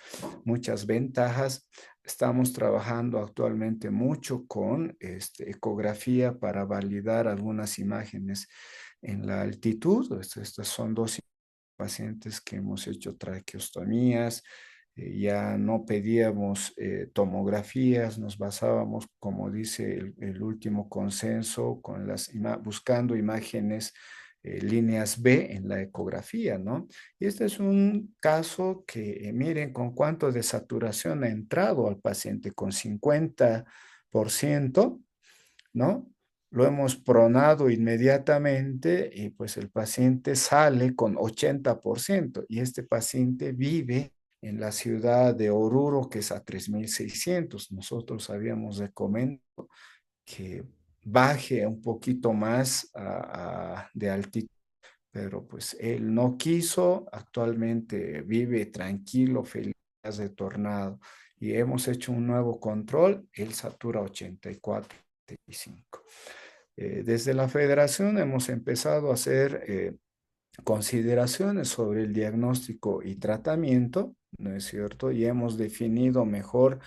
ventajas. Estamos trabajando actualmente mucho con ecografía para validar algunas imágenes en la altitud. Estas son dos pacientes que hemos hecho traqueostomías, ya no pedíamos tomografías, nos basábamos, como dice el último consenso, buscando imágenes líneas B en la ecografía, ¿no? Y este es un caso que, miren con cuánto de saturación ha entrado al paciente, con 50%, ¿no? Lo hemos pronado inmediatamente y pues el paciente sale con 80% y este paciente vive en la ciudad de Oruro, que es a 3.600. Nosotros habíamos recomendado que baje un poquito más de altitud, pero pues él no quiso, actualmente vive tranquilo, feliz, retornado y hemos hecho un nuevo control, él satura 84, 85. Desde la federación hemos empezado a hacer consideraciones sobre el diagnóstico y tratamiento, ¿no es cierto? Y hemos definido mejor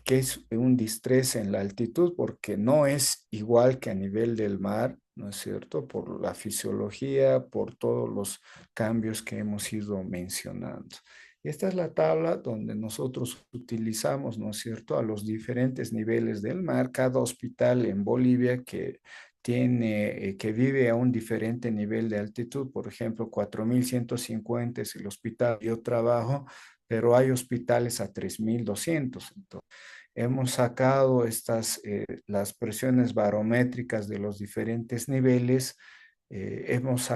qué es un distrés en la altitud, porque no es igual que a nivel del mar, ¿no es cierto? Por la fisiología, por todos los cambios que hemos ido mencionando. Esta es la tabla donde nosotros utilizamos, ¿no es cierto?, a los diferentes niveles del mar, cada hospital en Bolivia que vive a un diferente nivel de altitud, por ejemplo, 4.150 es el hospital que yo trabajo, pero hay hospitales a 3.200. Entonces, hemos sacado las presiones barométricas de los diferentes niveles, hemos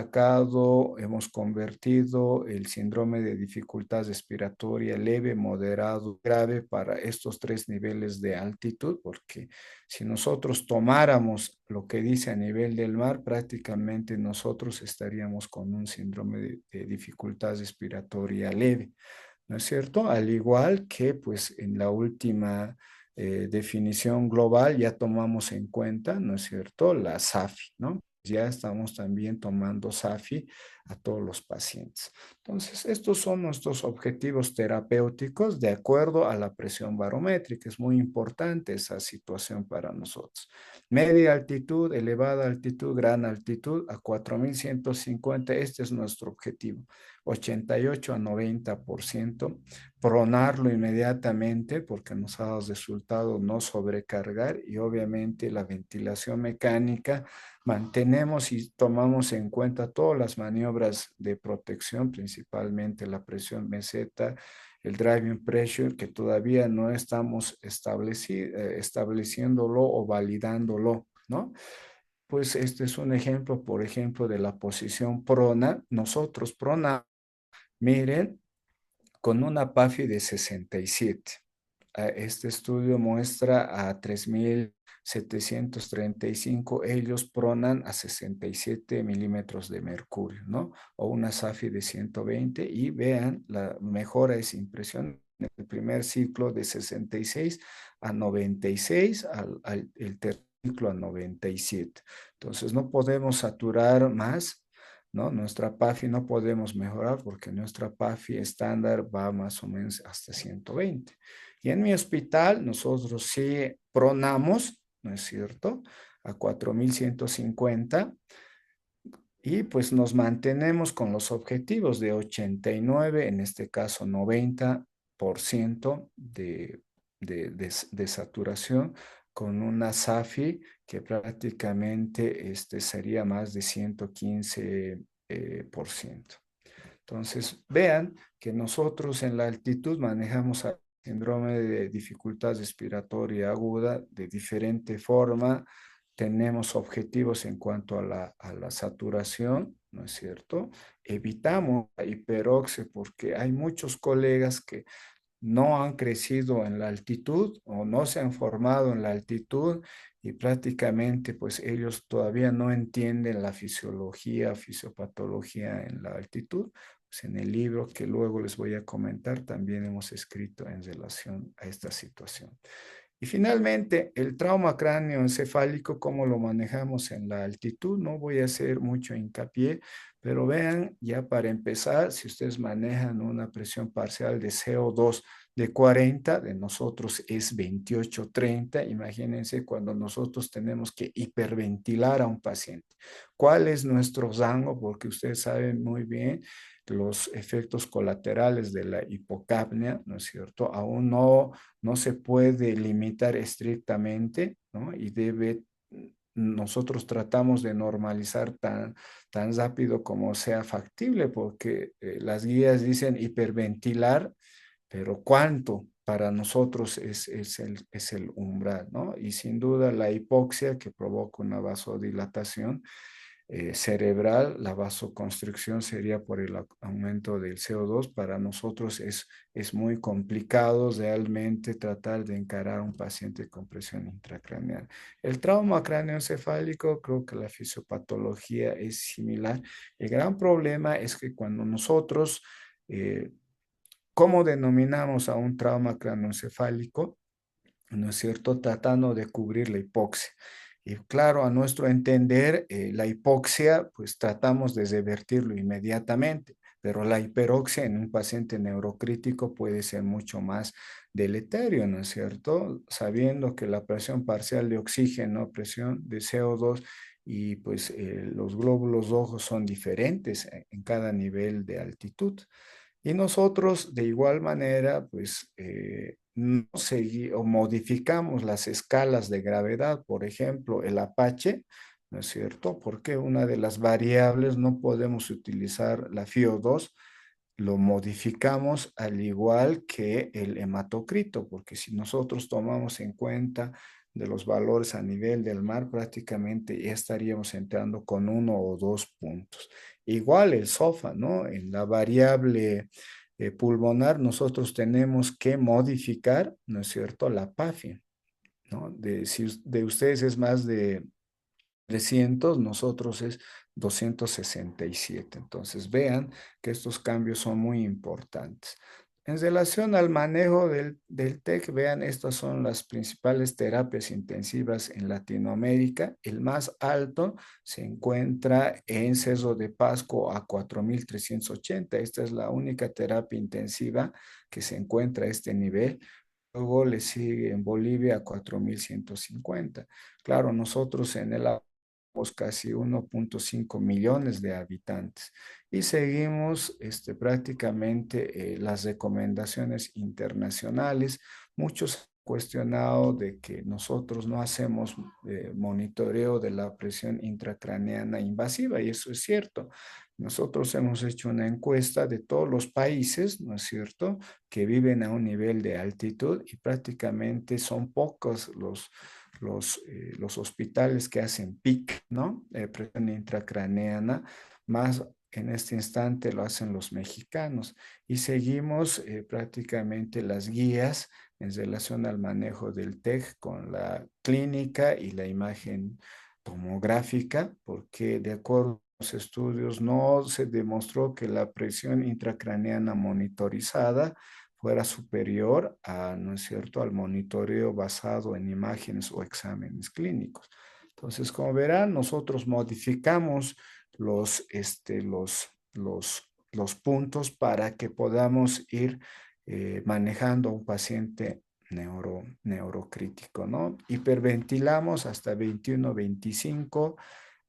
convertido el síndrome de dificultad respiratoria leve, moderado, grave para estos tres niveles de altitud, porque si nosotros tomáramos lo que dice a nivel del mar, prácticamente nosotros estaríamos con un síndrome de dificultad respiratoria leve, ¿no es cierto? Al igual que pues en la última definición global ya tomamos en cuenta, ¿no es cierto?, la SAFI, ¿no? Ya estamos también tomando SAFI a todos los pacientes. Entonces, estos son nuestros objetivos terapéuticos de acuerdo a la presión barométrica. Es muy importante esa situación para nosotros. Media altitud, elevada altitud, gran altitud, a 4.150, este es nuestro objetivo. 88 a 90%, pronarlo inmediatamente porque nos ha dado resultado no sobrecargar y obviamente la ventilación mecánica. Mantenemos y tomamos en cuenta todas las maniobras de protección, principalmente la presión meseta, el driving pressure, que todavía no estamos estableciéndolo o validándolo, ¿no? Pues este es un ejemplo, por ejemplo, de la posición prona. Nosotros prona, miren, con una PAFI de 67. Este estudio muestra a 3.735, ellos pronan a 67 milímetros de mercurio, ¿no? O una SAFI de 120 y vean, la mejora es impresionante. El primer ciclo de 66 a 96, el tercer ciclo a 97. Entonces no podemos saturar más, ¿no? Nuestra PAFI no podemos mejorar porque nuestra PAFI estándar va más o menos hasta 120. Y en mi hospital nosotros sí pronamos, ¿no es cierto?, a 4.150 y pues nos mantenemos con los objetivos de 89, en este caso 90% de saturación, con una SAFI que prácticamente sería más de 115%. Entonces, vean que nosotros en la altitud manejamos síndrome de dificultad respiratoria aguda de diferente forma. Tenemos objetivos en cuanto a la saturación, ¿no es cierto? Evitamos la hiperoxia porque hay muchos colegas que no han crecido en la altitud o no se han formado en la altitud y prácticamente pues ellos todavía no entienden la fisiología, fisiopatología en la altitud. Pues en el libro que luego les voy a comentar también hemos escrito en relación a esta situación. Y finalmente, el trauma cráneoencefálico, ¿cómo lo manejamos en la altitud? No voy a hacer mucho hincapié, pero vean, ya para empezar, si ustedes manejan una presión parcial de CO2 de 40, de nosotros es 28-30. Imagínense cuando nosotros tenemos que hiperventilar a un paciente. ¿Cuál es nuestro rango? Porque ustedes saben muy bien los efectos colaterales de la hipocapnia, ¿no es cierto? Aún no se puede limitar estrictamente, ¿no? Y nosotros tratamos de normalizar tan rápido como sea factible, porque las guías dicen hiperventilar, pero ¿cuánto? Para nosotros es el umbral, ¿no? Y sin duda la hipoxia que provoca una vasodilatación cerebral, la vasoconstricción sería por el aumento del CO2. Para nosotros es muy complicado realmente tratar de encarar a un paciente con presión intracraneal. El trauma cráneoencefálico, creo que la fisiopatología es similar. El gran problema es que cuando nosotros, ¿cómo denominamos a un trauma cráneoencefálico? ¿No es cierto? Tratando de cubrir la hipoxia. Y claro, a nuestro entender, la hipoxia, pues tratamos de revertirlo inmediatamente, pero la hiperoxia en un paciente neurocrítico puede ser mucho más deleterio, ¿no es cierto? Sabiendo que la presión parcial de oxígeno, presión de CO2 y pues los glóbulos rojos son diferentes en cada nivel de altitud. Y nosotros, de igual manera, pues no o modificamos las escalas de gravedad, por ejemplo, el Apache, ¿no es cierto? Porque una de las variables no podemos utilizar la FiO2, lo modificamos al igual que el hematocrito, porque si nosotros tomamos en cuenta de los valores a nivel del mar, prácticamente ya estaríamos entrando con 1 o 2 puntos. Igual el SOFA, ¿no? En la variable pulmonar nosotros tenemos que modificar, ¿no es cierto?, la PAFI, ¿no? Si de ustedes es más de 300, nosotros es 267. Entonces vean que estos cambios son muy importantes. En relación al manejo del TEC, vean, estas son las principales terapias intensivas en Latinoamérica. El más alto se encuentra en Cerro de Pasco a 4.380. Esta es la única terapia intensiva que se encuentra a este nivel. Luego le sigue en Bolivia a 4.150. Claro, nosotros en el casi 1.5 millones de habitantes y seguimos prácticamente las recomendaciones internacionales. Muchos han cuestionado de que nosotros no hacemos monitoreo de la presión intracraneana invasiva y eso es cierto. Nosotros hemos hecho una encuesta de todos los países, ¿no es cierto?, que viven a un nivel de altitud y prácticamente son pocos los hospitales que hacen PIC, ¿no? Presión intracraneana, más en este instante lo hacen los mexicanos. Y seguimos prácticamente las guías en relación al manejo del TEC con la clínica y la imagen tomográfica, porque de acuerdo a los estudios no se demostró que la presión intracraneana monitorizada fuera superior a, ¿no es cierto?, al monitoreo basado en imágenes o exámenes clínicos. Entonces, como verán, nosotros modificamos los puntos para que podamos ir manejando a un paciente neurocrítico, ¿no? Hiperventilamos hasta 21-25.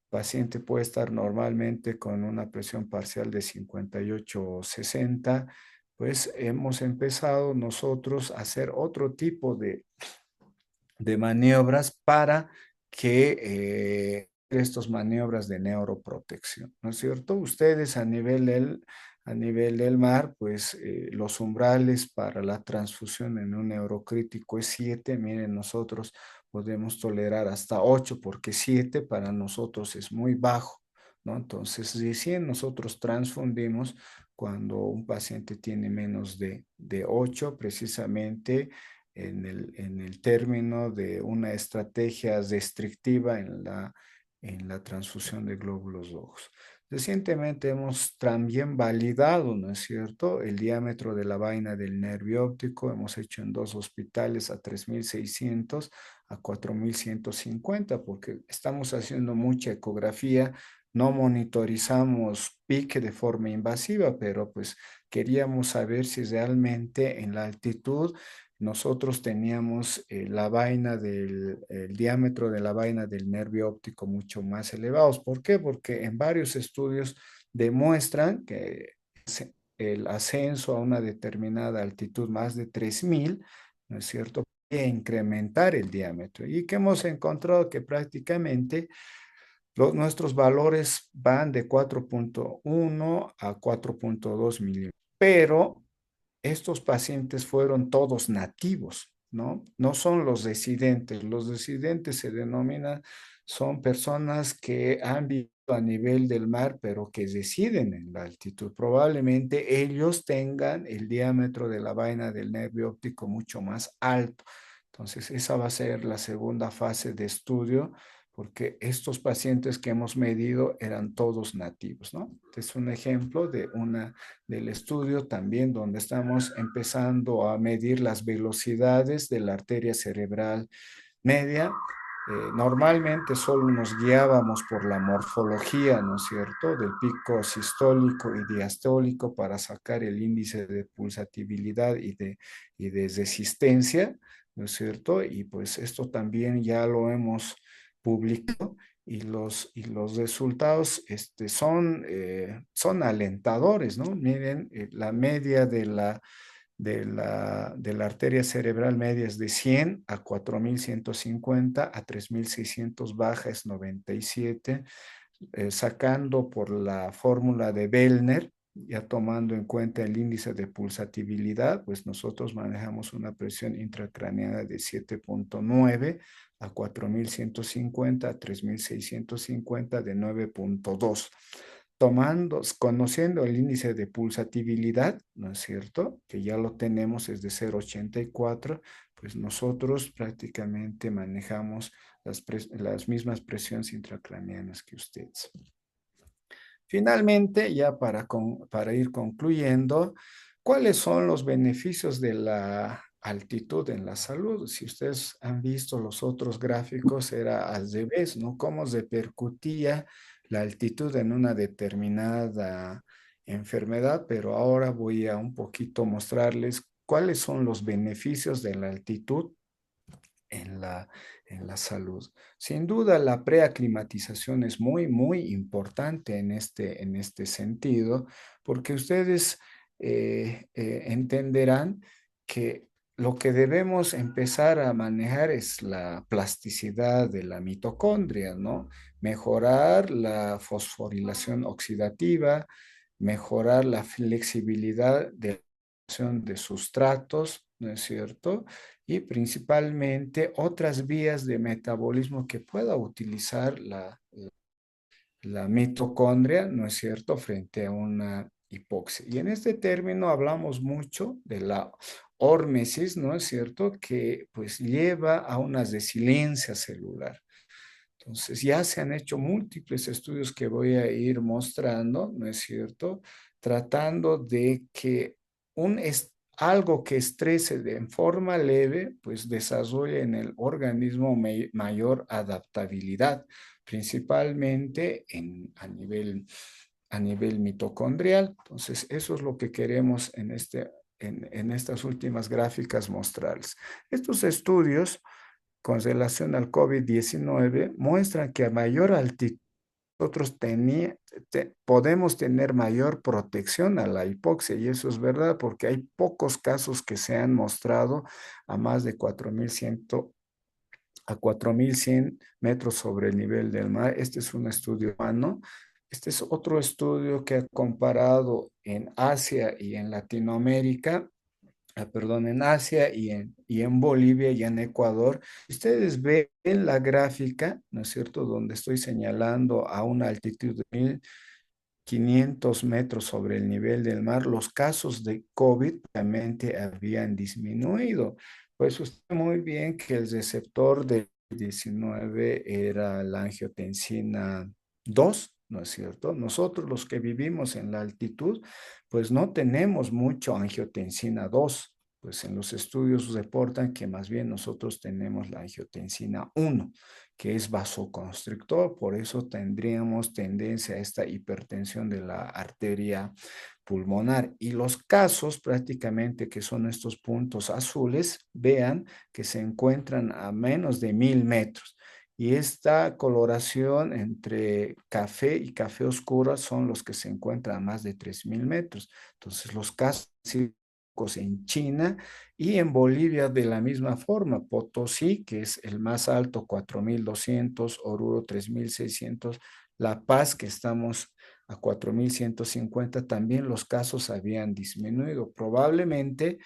Paciente puede estar normalmente con una presión parcial de 58-60. Pues hemos empezado nosotros a hacer otro tipo de maniobras para que estos maniobras de neuroprotección, ¿no es cierto? Ustedes a nivel del mar, pues los umbrales para la transfusión en un neurocrítico es 7. Miren, nosotros podemos tolerar hasta 8 porque 7 para nosotros es muy bajo, ¿no? Entonces, recién nosotros transfundimos cuando un paciente tiene menos de 8, precisamente en el término de una estrategia restrictiva en la transfusión de glóbulos rojos. Recientemente hemos también validado, ¿no es cierto?, el diámetro de la vaina del nervio óptico. Hemos hecho en dos hospitales a 3.600 a 4.150 porque estamos haciendo mucha ecografía, no monitorizamos pique de forma invasiva, pero pues queríamos saber si realmente en la altitud nosotros teníamos la vaina el diámetro de la vaina del nervio óptico mucho más elevados. ¿Por qué? Porque en varios estudios demuestran que el ascenso a una determinada altitud, más de 3.000, ¿no es cierto?, puede incrementar el diámetro. Y que hemos encontrado que prácticamente nuestros valores van de 4.1 a 4.2 milímetros. Pero estos pacientes fueron todos nativos, ¿no? No son los residentes. Los residentes se denominan, son personas que han vivido a nivel del mar, pero que residen en la altitud. Probablemente ellos tengan el diámetro de la vaina del nervio óptico mucho más alto. Entonces, esa va a ser la segunda fase de estudio porque estos pacientes que hemos medido eran todos nativos, ¿no? Este es un ejemplo del estudio también donde estamos empezando a medir las velocidades de la arteria cerebral media. Normalmente solo nos guiábamos por la morfología, ¿no es cierto?, del pico sistólico y diastólico para sacar el índice de pulsatividad y de resistencia, ¿no es cierto? Y pues esto también ya lo hemos publicado y los resultados son alentadores, ¿no? Miren, la media de la arteria cerebral media es de 100 a 4.150, a 3.600 baja es 97, sacando por la fórmula de Bellner, ya tomando en cuenta el índice de pulsatividad, pues nosotros manejamos una presión intracraneana de 7.9 a 4.150, a 3.650 de 9.2 conociendo el índice de pulsatividad, ¿no es cierto? Que ya lo tenemos, es de 0.84, pues nosotros prácticamente manejamos las mismas presiones intracraneanas que ustedes. Finalmente, ya para ir concluyendo, ¿cuáles son los beneficios de la altitud en la salud? Si ustedes han visto los otros gráficos, era al revés, ¿no? Cómo repercutía la altitud en una determinada enfermedad, pero ahora voy a un poquito mostrarles cuáles son los beneficios de la altitud en en la salud. Sin duda, la preaclimatización es muy, muy importante en este sentido, porque ustedes entenderán que lo que debemos empezar a manejar es la plasticidad de la mitocondria, ¿no? Mejorar la fosforilación oxidativa, mejorar la flexibilidad de sustratos, ¿no es cierto? Y principalmente otras vías de metabolismo que pueda utilizar la mitocondria, ¿no es cierto?, frente a una hipoxia. Y en este término hablamos mucho de la hormesis, ¿no es cierto?, que pues lleva a una resiliencia celular. Entonces, ya se han hecho múltiples estudios que voy a ir mostrando, ¿no es cierto?, tratando de que algo que estrese en forma leve, pues desarrolle en el organismo mayor adaptabilidad, principalmente a nivel mitocondrial. Entonces, eso es lo que queremos en estas últimas gráficas mostrarles. Estos estudios con relación al COVID-19 muestran que a mayor altitud nosotros podemos tener mayor protección a la hipoxia y eso es verdad porque hay pocos casos que se han mostrado a más de 4.100 a 4.100 metros sobre el nivel del mar. Este es un estudio humano. Este es otro estudio que ha comparado en Asia y en Latinoamérica, perdón, en Asia y en Bolivia y en Ecuador. Ustedes ven la gráfica, ¿no es cierto?, donde estoy señalando a una altitud de 1.500 metros sobre el nivel del mar, los casos de COVID realmente habían disminuido. Pues usted muy bien que el receptor de 19 era la angiotensina 2, ¿no es cierto? Nosotros los que vivimos en la altitud, pues no tenemos mucho angiotensina 2, pues en los estudios reportan que más bien nosotros tenemos la angiotensina 1, que es vasoconstrictor, por eso tendríamos tendencia a esta hipertensión de la arteria pulmonar. Y los casos prácticamente que son estos puntos azules, vean que se encuentran a menos de 1000 metros. Y esta coloración entre café y café oscuro son los que se encuentran a más de 3000 metros. Entonces, los casos en China y en Bolivia de la misma forma. Potosí, que es el más alto, 4200, Oruro 3600, La Paz, que estamos a 4150, también los casos habían disminuido. Probablemente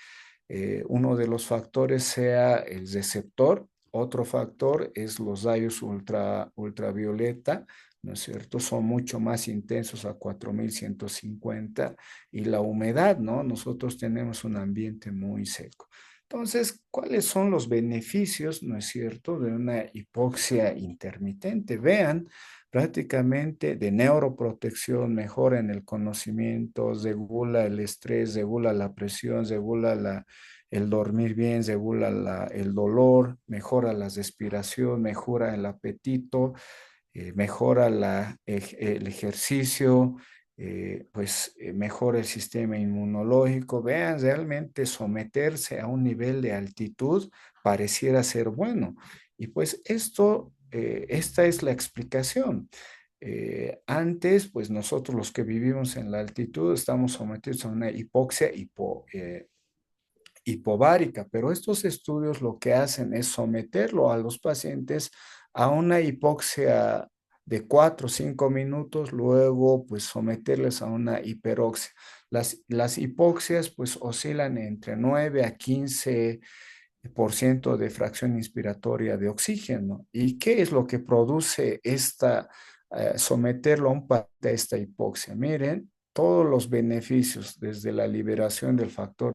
uno de los factores sea el receptor, otro factor es los rayos ultravioleta, ¿no es cierto? Son mucho más intensos a 4150 y la humedad, ¿no? Nosotros tenemos un ambiente muy seco. Entonces, ¿cuáles son los beneficios, no es cierto, de una hipoxia intermitente? Vean, prácticamente de neuroprotección, mejora en el conocimiento, regula el estrés, regula la presión, regula el dormir bien, regula el dolor, mejora la respiración, mejora el apetito, mejora el ejercicio, mejora el sistema inmunológico. Vean, realmente someterse a un nivel de altitud pareciera ser bueno. Y pues esta es la explicación. Antes, pues nosotros los que vivimos en la altitud estamos sometidos a una hipoxia hipovárica, pero estos estudios lo que hacen es someterlo a los pacientes a una hipoxia de 4 o 5 minutos, luego pues someterles a una hiperoxia. Las hipoxias pues oscilan entre 9 a 15% de fracción inspiratoria de oxígeno. ¿Y qué es lo que produce someterlo a un paciente a esta hipoxia? Miren, todos los beneficios desde la liberación del factor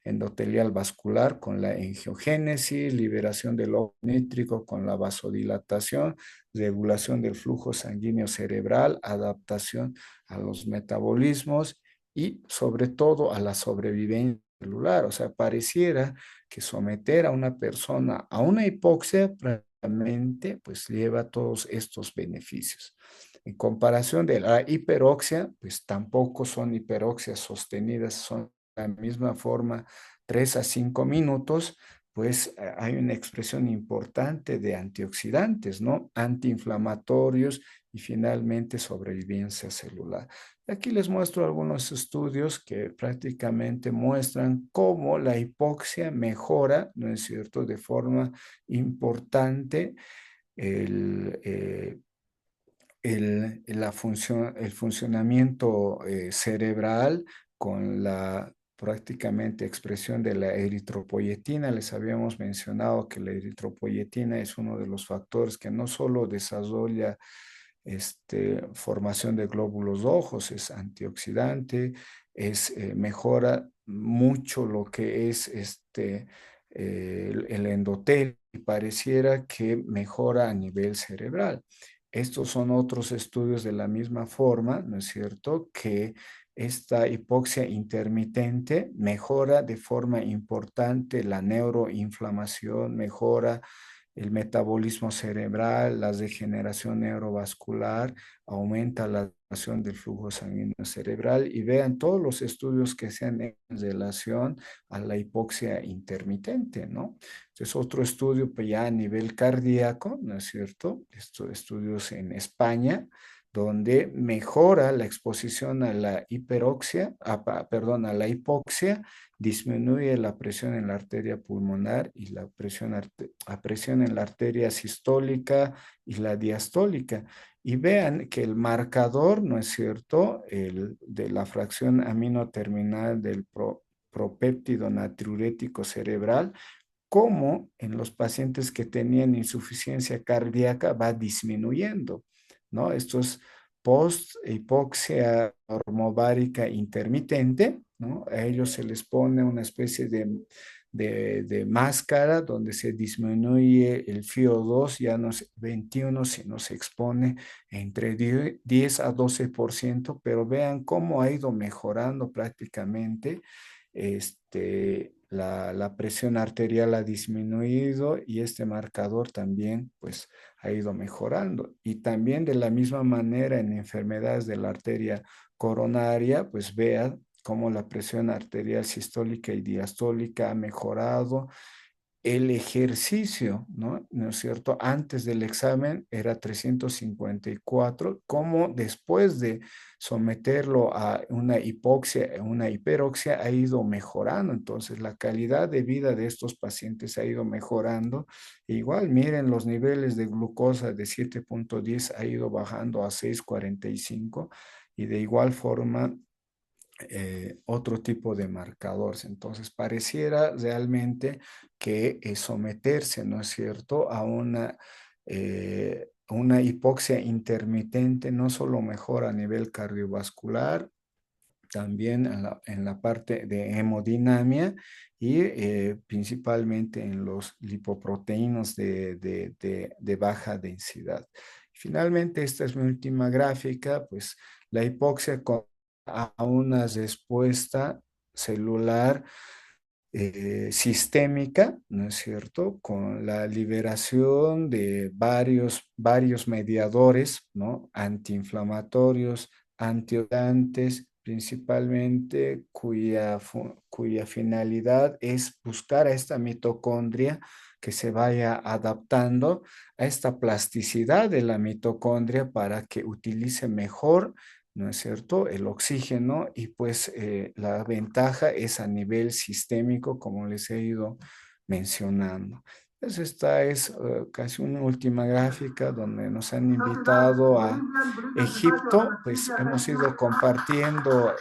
endotelial vascular con la angiogénesis, liberación del óxido nítrico con la vasodilatación, regulación del flujo sanguíneo cerebral, adaptación a los metabolismos y sobre todo a la sobrevivencia celular. O sea, pareciera que someter a una persona a una hipoxia prácticamente pues lleva todos estos beneficios. En comparación de la hiperoxia, pues tampoco son hiperoxias sostenidas, son de la misma forma 3 a 5 minutos, pues hay una expresión importante de antioxidantes, ¿no? Antiinflamatorios y finalmente sobrevivencia celular. Aquí les muestro algunos estudios que prácticamente muestran cómo la hipoxia mejora, ¿no es cierto?, de forma importante el, el funcionamiento cerebral con la prácticamente expresión de la eritropoyetina. Les habíamos mencionado que la eritropoyetina es uno de los factores que no solo desarrolla formación de glóbulos rojos, es antioxidante, mejora mucho lo que es el endotelio y pareciera que mejora a nivel cerebral. Estos son otros estudios de la misma forma, ¿no es cierto?, que esta hipoxia intermitente mejora de forma importante la neuroinflamación, mejora el metabolismo cerebral, la degeneración neurovascular, aumenta la relación del flujo sanguíneo cerebral y vean todos los estudios que se han hecho en relación a la hipoxia intermitente, ¿no? Entonces, otro estudio pues ya a nivel cardíaco, ¿no es cierto? Estos estudios en España, donde mejora la exposición a la hiperoxia, perdón, a la hipoxia, disminuye la presión en la arteria pulmonar y la presión en la arteria sistólica y la diastólica. Y vean que el marcador, ¿no es cierto?, de la fracción aminoterminal del propéptido natriurético cerebral, como en los pacientes que tenían insuficiencia cardíaca va disminuyendo, ¿no? Esto es post-hipoxia hormovárica intermitente, ¿no? A ellos se les pone una especie de máscara, donde se disminuye el FIO2, ya no es 21, sino se expone entre 10 a 12%, pero vean cómo ha ido mejorando prácticamente. La presión arterial ha disminuido y este marcador también pues ha ido mejorando. Y también de la misma manera en enfermedades de la arteria coronaria, pues vean cómo la presión arterial sistólica y diastólica ha mejorado. El ejercicio, ¿no? ¿No es cierto? Antes del examen era 354, como después de someterlo a una hipoxia, una hiperoxia, ha ido mejorando. Entonces, la calidad de vida de estos pacientes ha ido mejorando. E igual, miren, los niveles de glucosa de 7,10 ha ido bajando a 6,45 y de igual forma otro tipo de marcadores. Entonces, pareciera realmente que someterse, ¿no es cierto?, a una hipoxia intermitente no solo mejora a nivel cardiovascular, también en la parte de hemodinamia y principalmente en los lipoproteínas de baja densidad. Finalmente, esta es mi última gráfica, pues la hipoxia a una respuesta celular sistémica, ¿no es cierto? Con la liberación de varios mediadores, ¿no? Antiinflamatorios, antioxidantes, principalmente cuya finalidad es buscar a esta mitocondria que se vaya adaptando a esta plasticidad de la mitocondria para que utilice mejor, ¿no es cierto?, el oxígeno y pues la ventaja es a nivel sistémico, como les he ido mencionando. Entonces esta es casi una última gráfica donde nos han invitado a Egipto, pues hemos ido compartiendo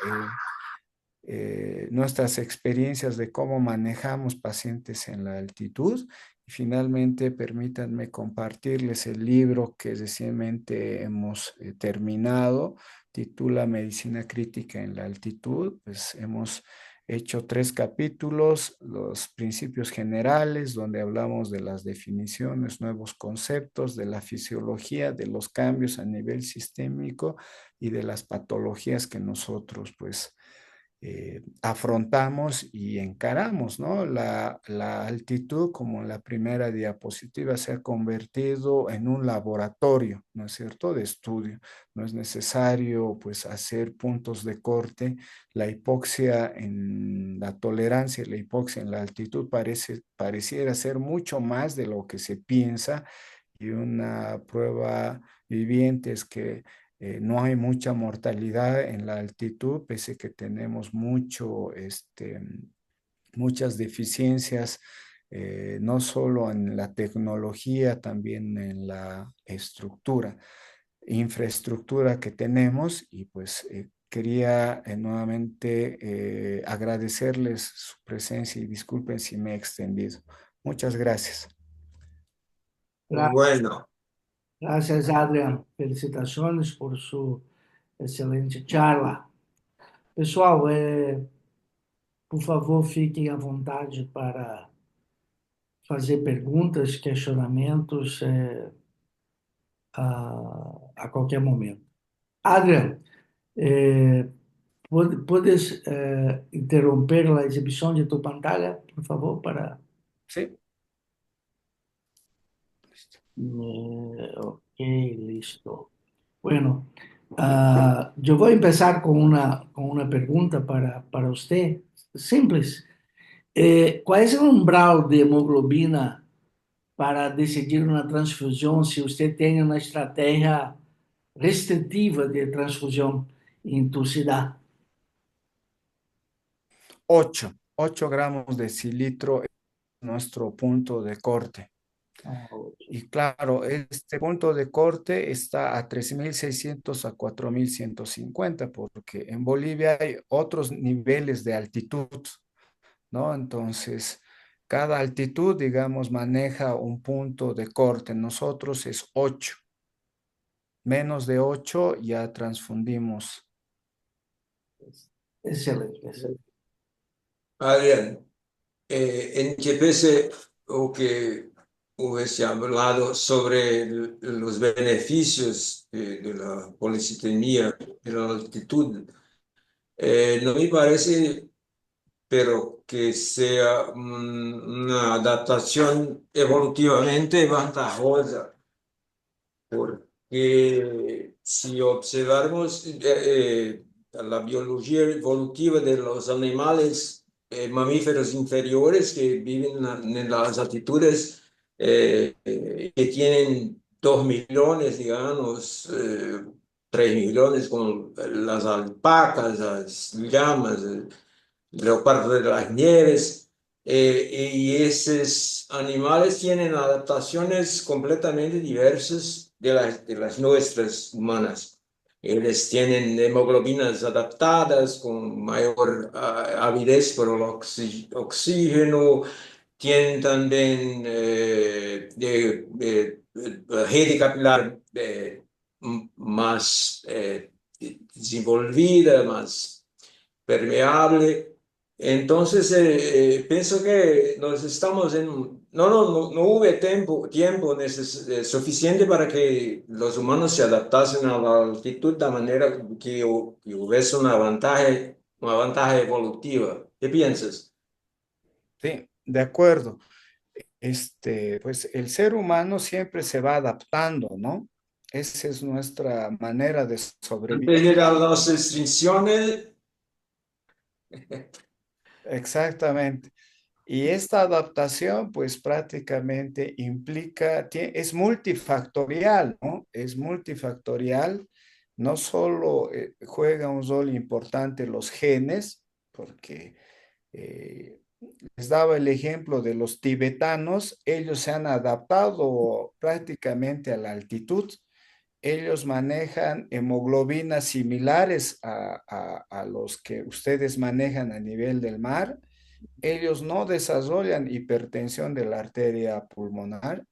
nuestras experiencias de cómo manejamos pacientes en la altitud. Y finalmente, permítanme compartirles el libro que recientemente hemos terminado, titula Medicina Crítica en la Altitud. Pues hemos hecho 3 capítulos, los principios generales, donde hablamos de las definiciones, nuevos conceptos, de la fisiología, de los cambios a nivel sistémico y de las patologías que nosotros, pues, afrontamos y encaramos, ¿no? La altitud, como en la primera diapositiva, se ha convertido en un laboratorio, ¿no es cierto?, de estudio. No es necesario, pues, hacer puntos de corte. La hipoxia en la tolerancia, la hipoxia en la altitud pareciera ser mucho más de lo que se piensa y una prueba viviente es que no hay mucha mortalidad en la altitud, pese a que tenemos muchas deficiencias, no solo en la tecnología, también en la infraestructura que tenemos. Y pues quería nuevamente agradecerles su presencia y disculpen si me he extendido. Muchas gracias. Bueno, Gracias, Adrian. Felicitaciones por su excelente charla. Pessoal, por favor, fiquem à vontade para fazer perguntas, questionamentos a qualquer momento. Adrian, eh, puedes interromper a exibição de tu pantalla, por favor, para... Sí. Ok, listo. Bueno, yo voy a empezar con una pregunta para usted, simples. ¿Cuál es el umbral de hemoglobina para decidir una transfusión si usted tiene una estrategia restrictiva de transfusión en tu ciudad? 8 gramos de cilitro es nuestro punto de corte. Y claro, este punto de corte está a 3.600 a 4.150 porque en Bolivia hay otros niveles de altitud, ¿no? Entonces, cada altitud, digamos, maneja un punto de corte. Nosotros es 8. Menos de 8 ya transfundimos. Excelente, excelente. Adrián, en que pese o que hubiese hablado sobre los beneficios de la policitemia de la altitud, no me parece, pero que sea una adaptación evolutivamente ventajosa, porque si observamos la biología evolutiva de los animales mamíferos inferiores que viven en las altitudes que tienen 2 millones, digamos, 3 millones, como las alpacas, las llamas, leopardo de las nieves, y esos animales tienen adaptaciones completamente diversas de las nuestras humanas. Ellos tienen hemoglobinas adaptadas con mayor avidez por el oxígeno, tienen también rede capilar más desenvolvida, más permeable. Entonces, pienso que nos estamos en... No hubo suficiente para que los humanos se adaptasen a la altitud de manera que hubiese una ventaja evolutiva. ¿Qué piensas? Sí, de acuerdo. Pues el ser humano siempre se va adaptando, ¿no? Esa es nuestra manera de Antes de sobrevivir. las restricciones, Exactamente. Y esta adaptación, pues prácticamente implica, es multifactorial, ¿no? Es multifactorial. No solo juega un rol importante los genes, porque eh, les daba el ejemplo de los tibetanos, ellos se han adaptado prácticamente a la altitud. Ellos manejan hemoglobinas similares a los que ustedes manejan a nivel del mar. Ellos no desarrollan hipertensión de la arteria pulmonar.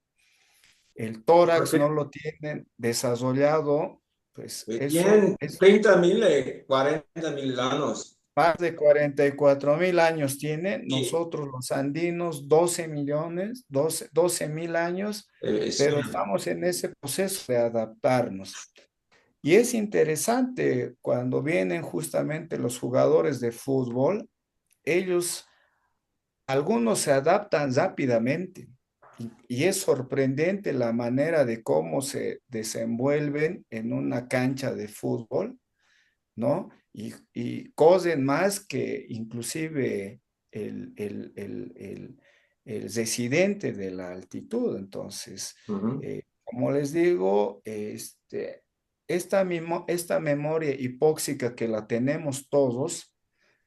El tórax no lo tienen desarrollado, pues eso tienen es 30.000, 40.000 años. más de 44.000 años tiene. Sí, Nosotros los andinos 12 millones, 12.000 años, es pero cierto. estamos en ese proceso de adaptarnos. Y es interesante cuando vienen justamente los jugadores de fútbol, ellos, algunos se adaptan rápidamente y es sorprendente la manera de cómo se desenvuelven en una cancha de fútbol, ¿no? Y corren más que inclusive el residente de la altitud. Entonces, Ujú. como les digo, esta memoria hipóxica que la tenemos todos,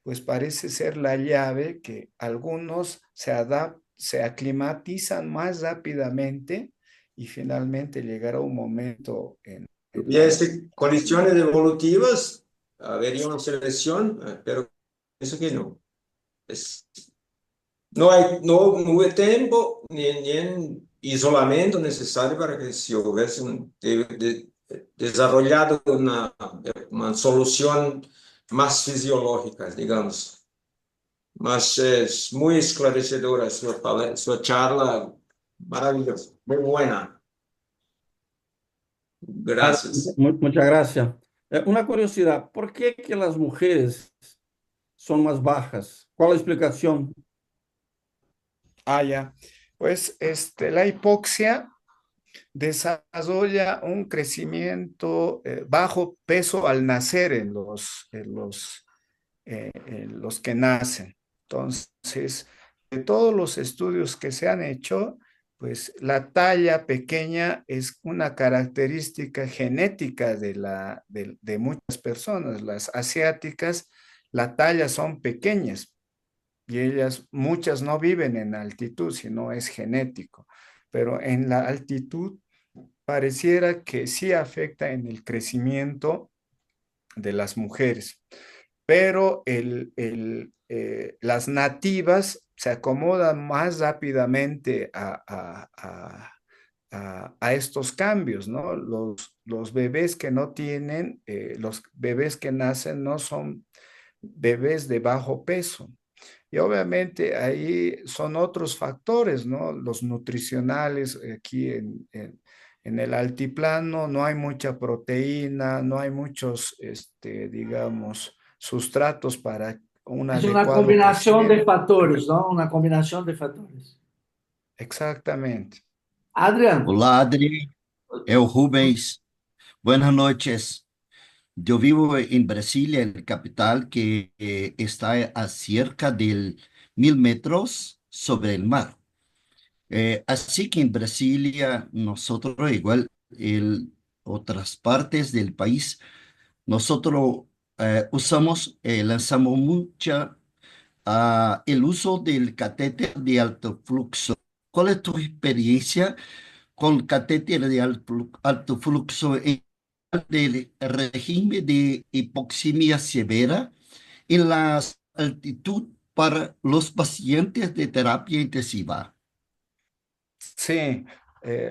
pues parece ser la llave que algunos se aclimatizan más rápidamente y finalmente llegará un momento en Y la... condiciones evolutivas, habría una selección, pero eso que no. Es, no hubo tiempo ni en isolamiento necesario para que se hubiese desarrollado una solución más fisiológica, digamos. Mas es muy esclarecedora su charla, maravillosa, muy buena. Vale, Gracias. muchas gracias. Una curiosidad, ¿por qué que las mujeres son más bajas? ¿Cuál es la explicación? Ah, ya. Pues la hipoxia desarrolla un crecimiento bajo peso al nacer en los que nacen. Entonces, de todos los estudios que se han hecho, pues la talla pequeña es una característica genética de muchas personas. Las asiáticas, la talla son pequeñas y ellas, muchas no viven en altitud, sino es genético. Pero en la altitud pareciera que sí afecta en el crecimiento de las mujeres, pero las nativas se acomodan más rápidamente a estos cambios, ¿no? Los bebés que no tienen, los bebés que nacen no son bebés de bajo peso. Y obviamente ahí son otros factores, ¿no? Los nutricionales aquí en el altiplano no hay mucha proteína, no hay muchos, digamos, sustratos para un Es una adecuado combinación de crecimiento. factores, ¿no? Una combinación de factores. Exactamente. Adrián, Olá, Adri. É o Rubens. Buenas noches. Yo vivo en Brasilia, en la capital, que está a cerca de 1.000 metros sobre el mar. Así que en Brasilia, nosotros, igual en otras partes del país, nosotros lanzamos mucha el uso del catéter de alto flujo. ¿Cuál es tu experiencia con catéter de alto flujo en del régimen de hipoxemia severa en la altitud para los pacientes de terapia intensiva? Sí,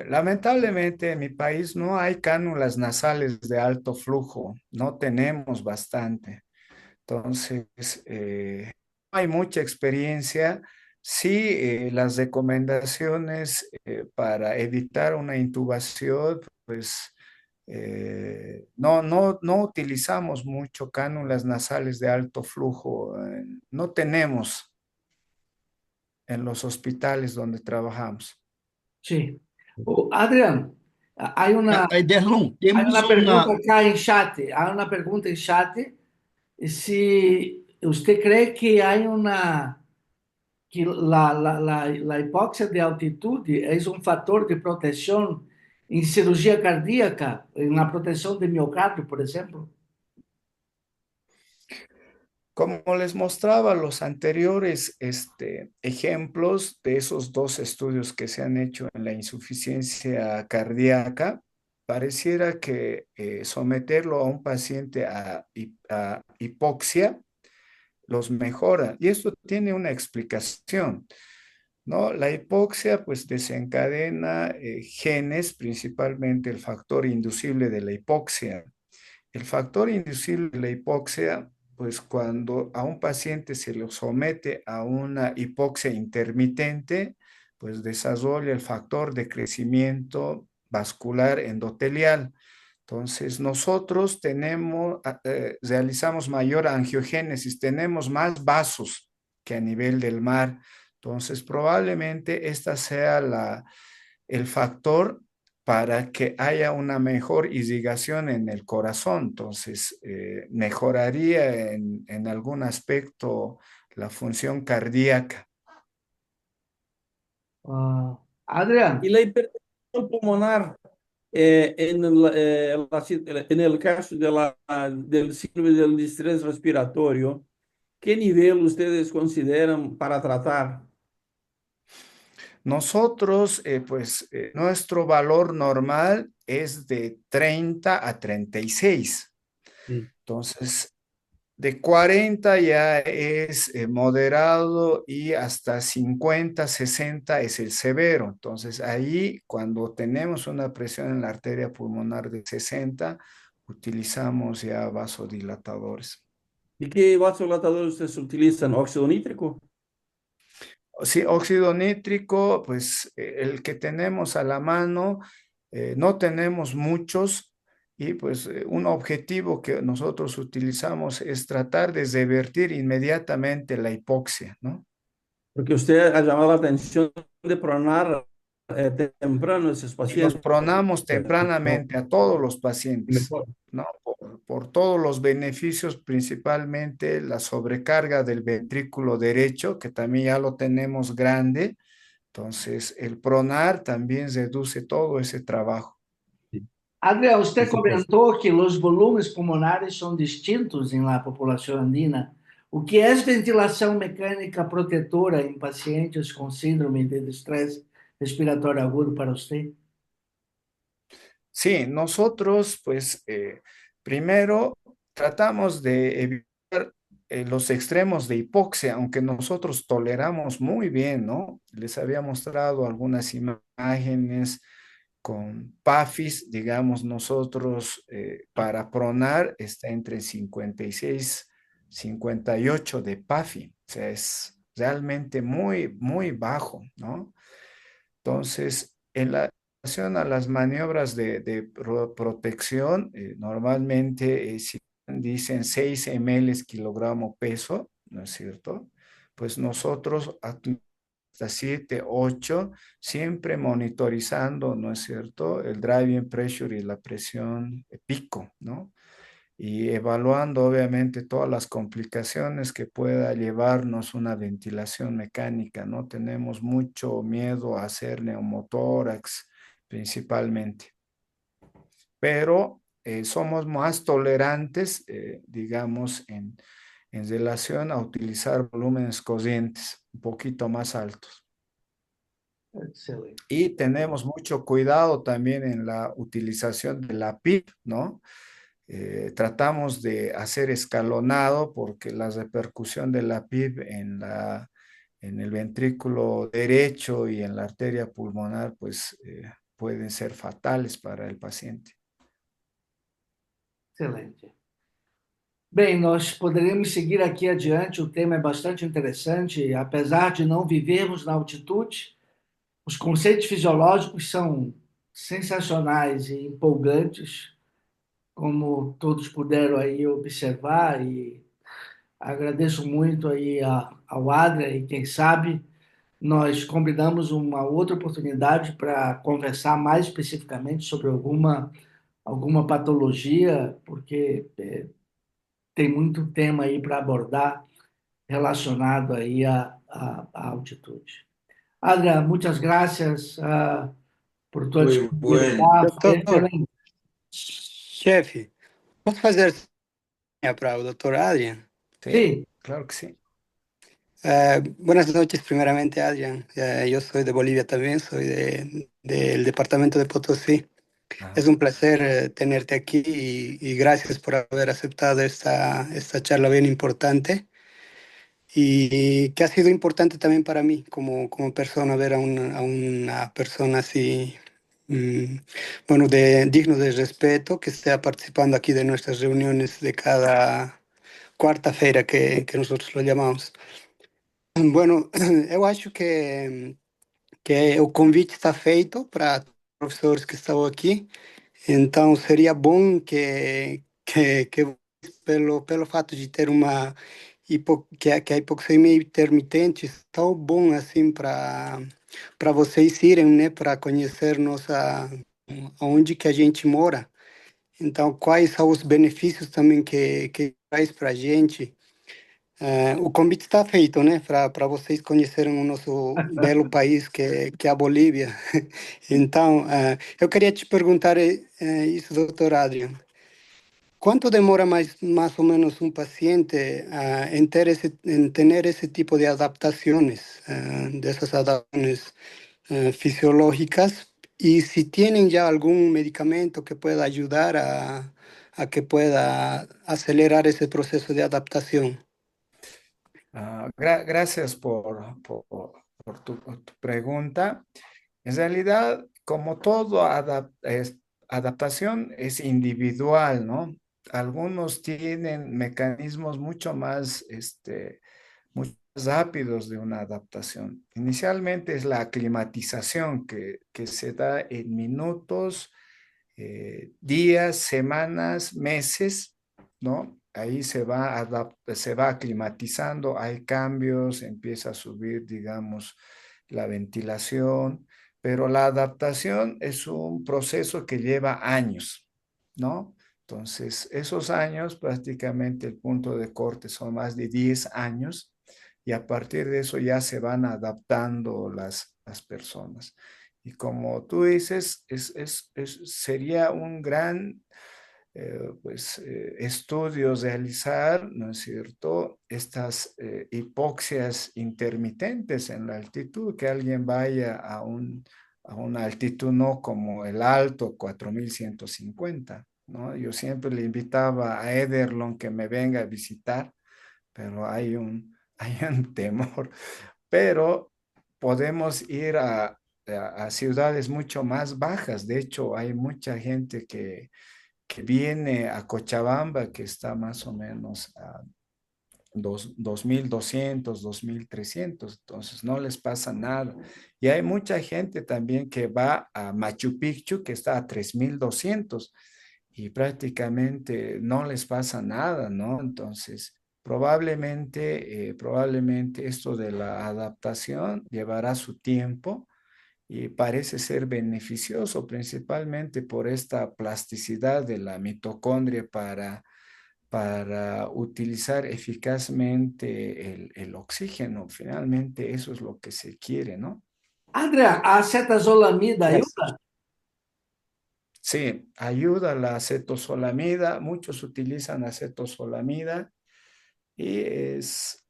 lamentablemente en mi país no hay cánulas nasales de alto flujo, no tenemos bastante. Entonces, no hay mucha experiencia. Sí, las recomendaciones para evitar una intubación, pues no utilizamos mucho cánulas nasales de alto flujo. No tenemos en los hospitales donde trabajamos. sí. Adrián, hay una, Derlon, hay temos una pregunta uma. acá en chat. Hay una pregunta en chat. Si usted cree que hay una, que la hipoxia de altitud es un factor de protección en cirugía cardíaca, en la protección de miocardio, por ejemplo. Como les mostraba los anteriores ejemplos de esos dos estudios que se han hecho en la insuficiencia cardíaca, pareciera que someterlo a un paciente a hipoxia los mejora. Y esto tiene una explicación, ¿no? La hipoxia pues desencadena genes, principalmente el factor inducible de la hipoxia. El factor inducible de la hipoxia, pues cuando a un paciente se lo somete a una hipoxia intermitente, pues desarrolla el factor de crecimiento vascular endotelial. Entonces, nosotros realizamos mayor angiogénesis, tenemos más vasos que a nivel del mar. Entonces, probablemente esta sea el factor para que haya una mejor irrigación en el corazón. Entonces, mejoraría en algún aspecto la función cardíaca. Adrián, Y la hipertensión pulmonar, en el caso del síndrome del estrés respiratorio, ¿qué nivel ustedes consideran para tratar? Nosotros, nuestro valor normal es de 30 a 36. Sí. Entonces, de 40 ya es moderado y hasta 50, 60 es el severo. Entonces ahí cuando tenemos una presión en la arteria pulmonar de 60, utilizamos ya vasodilatadores. ¿Y qué vasodilatadores ustedes utilizan? ¿Óxido nítrico? Sí, óxido nítrico, pues el que tenemos a la mano, no tenemos muchos y pues un objetivo que nosotros utilizamos es tratar de revertir inmediatamente la hipoxia, ¿no? Porque usted ha llamado la atención de pronar temprano a esos Y los pacientes. pronamos No, tempranamente a todos los pacientes, mejor. ¿no? Por todos los beneficios, principalmente la sobrecarga del ventrículo derecho, que también ya lo tenemos grande. Entonces, el pronar también reduce todo ese trabajo. Sí, Adrián, por usted supuesto. comentó que los volúmenes pulmonares son distintos en la población andina. O que es ventilación mecánica protectora en pacientes con síndrome de estrés respiratorio agudo para usted? Sí, nosotros, pues, primero tratamos de evitar los extremos de hipoxia, aunque nosotros toleramos muy bien, ¿no? Les había mostrado algunas imágenes con PAFIs, digamos, nosotros para pronar está entre 56 58 de PAFI, o sea, es realmente muy, muy bajo, ¿no? Entonces, en la relación a las maniobras de protección, normalmente si dicen 6 ml kilogramo peso, ¿no es cierto? Pues nosotros hasta 7, 8, siempre monitorizando, ¿no es cierto? El driving pressure y la presión pico, ¿no? Y evaluando obviamente todas las complicaciones que pueda llevarnos una ventilación mecánica, ¿no? Tenemos mucho miedo a hacer neumotórax principalmente, pero somos más tolerantes, digamos, en relación a utilizar volúmenes corrientes un poquito más altos. Excelente. Y tenemos mucho cuidado también en la utilización de la PIP, ¿no? Tratamos de hacer escalonado porque la repercusión de la PIB en el ventrículo derecho y en la arteria pulmonar, pues pueden ser fatales para el paciente. Excelente. Bem, nós poderíamos seguir aqui adiante, o tema é bastante interessante, apesar de não vivermos na altitude, os conceitos fisiológicos são sensacionais e empolgantes, como todos puderam aí observar, e agradeço muito aí ao Adria, e quem sabe nós combinamos uma outra oportunidade para conversar mais especificamente sobre alguma patologia, porque tem muito tema aí para abordar relacionado aí à altitude. Adria, muitas graças por tua Muy bueno. disponibilidade, foi Doutor, excelente. chefe, posso fazer para o doutor Adrian? Sí, Sim, claro que sí. Buenas noches, primeramente, Adrian. Yo soy de Bolivia también, soy del departamento de Potosí. Ah, Es un placer tenerte aquí y gracias por haber aceptado esta charla bien importante y que ha sido importante también para mí como persona ver a una persona así, mm, bueno, digno de respeto, que esté participando aquí de nuestras reuniones de cada quarta-feira que nosotros lo llamamos. Bueno, eu acho que o convite está feito para professores que estão aqui, então seria bom que pelo fato de ter que a hipoxemia intermitente é tão bom assim para vocês irem, né, para conhecer onde que a gente mora. Então, quais são os benefícios também que traz para a gente. O convite está feito, né, para vocês conhecerem o nosso belo país que é a Bolívia. Então, eu queria te perguntar isso, doutor Adrian. ¿Cuánto demora más o menos un paciente en tener ese tipo de adaptaciones, de esas adaptaciones fisiológicas? Y si tienen ya algún medicamento que pueda ayudar a que pueda acelerar ese proceso de adaptación. Gracias por tu pregunta. En realidad, como todo adaptación es individual, ¿no? Algunos tienen mecanismos mucho más rápidos de una adaptación. Inicialmente es la aclimatización que se da en minutos, días, semanas, meses, ¿no? Ahí se va aclimatizando, hay cambios, empieza a subir, digamos, la ventilación, pero la adaptación es un proceso que lleva años, ¿no? Entonces, esos años, prácticamente el punto de corte son más de 10 años y a partir de eso ya se van adaptando las personas. Y como tú dices, sería un gran estudio realizar, ¿no es cierto?, estas hipoxias intermitentes en la altitud, que alguien vaya a una altitud no como el alto 4150, ¿no? Yo siempre le invitaba a Ederlon que me venga a visitar, pero hay un temor. Pero podemos ir a ciudades mucho más bajas. De hecho, hay mucha gente que viene a Cochabamba, que está más o menos a 2.200, 2.300, entonces no les pasa nada. Y hay mucha gente también que va a Machu Picchu que está a 3.200 y prácticamente no les pasa nada, ¿no? Entonces, probablemente esto de la adaptación llevará su tiempo y parece ser beneficioso principalmente por esta plasticidad de la mitocondria para utilizar eficazmente el oxígeno. Finalmente eso es lo que se quiere, ¿no? Adrian, a acetazolamida Gracias. ayuda. Sí, ayuda la acetosolamida, muchos utilizan acetosolamida y es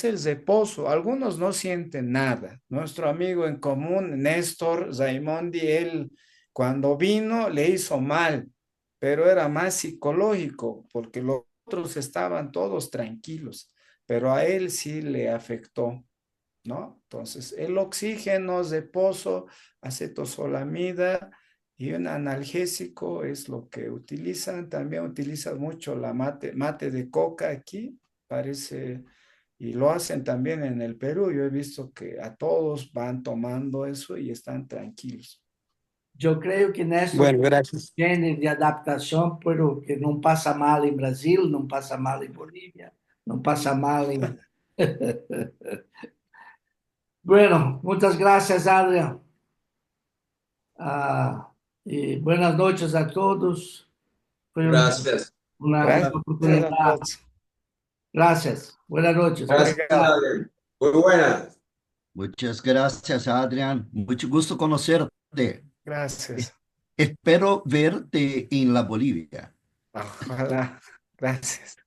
el reposo. Algunos no sienten nada. Nuestro amigo en común, Néstor Zaimondi, él cuando vino le hizo mal, pero era más psicológico porque los otros estaban todos tranquilos, pero a él sí le afectó, ¿no? Entonces, el oxígeno, reposo, acetosolamida y un analgésico es lo que utilizan. También utilizan mucho la mate de coca aquí, parece, y lo hacen también en el Perú. Yo he visto que a todos van tomando eso y están tranquilos. Eu creio que nessa Bueno, gracias. gene de adaptação, pero que não passa mal em Brasil, não passa mal em Bolívia, não passa mal em... Bueno, muchas gracias, Adrian. Y buenas noches a todos. Fue Gracias. una Gracias a oportunidad. todos. Gracias. Buenas noches. Gracias, Obrigado. Adrián. Muy buena. Muchas gracias, Adrián. Mucho gusto conocerte. Gracias. Espero verte en la Bolivia. Ojalá. Gracias.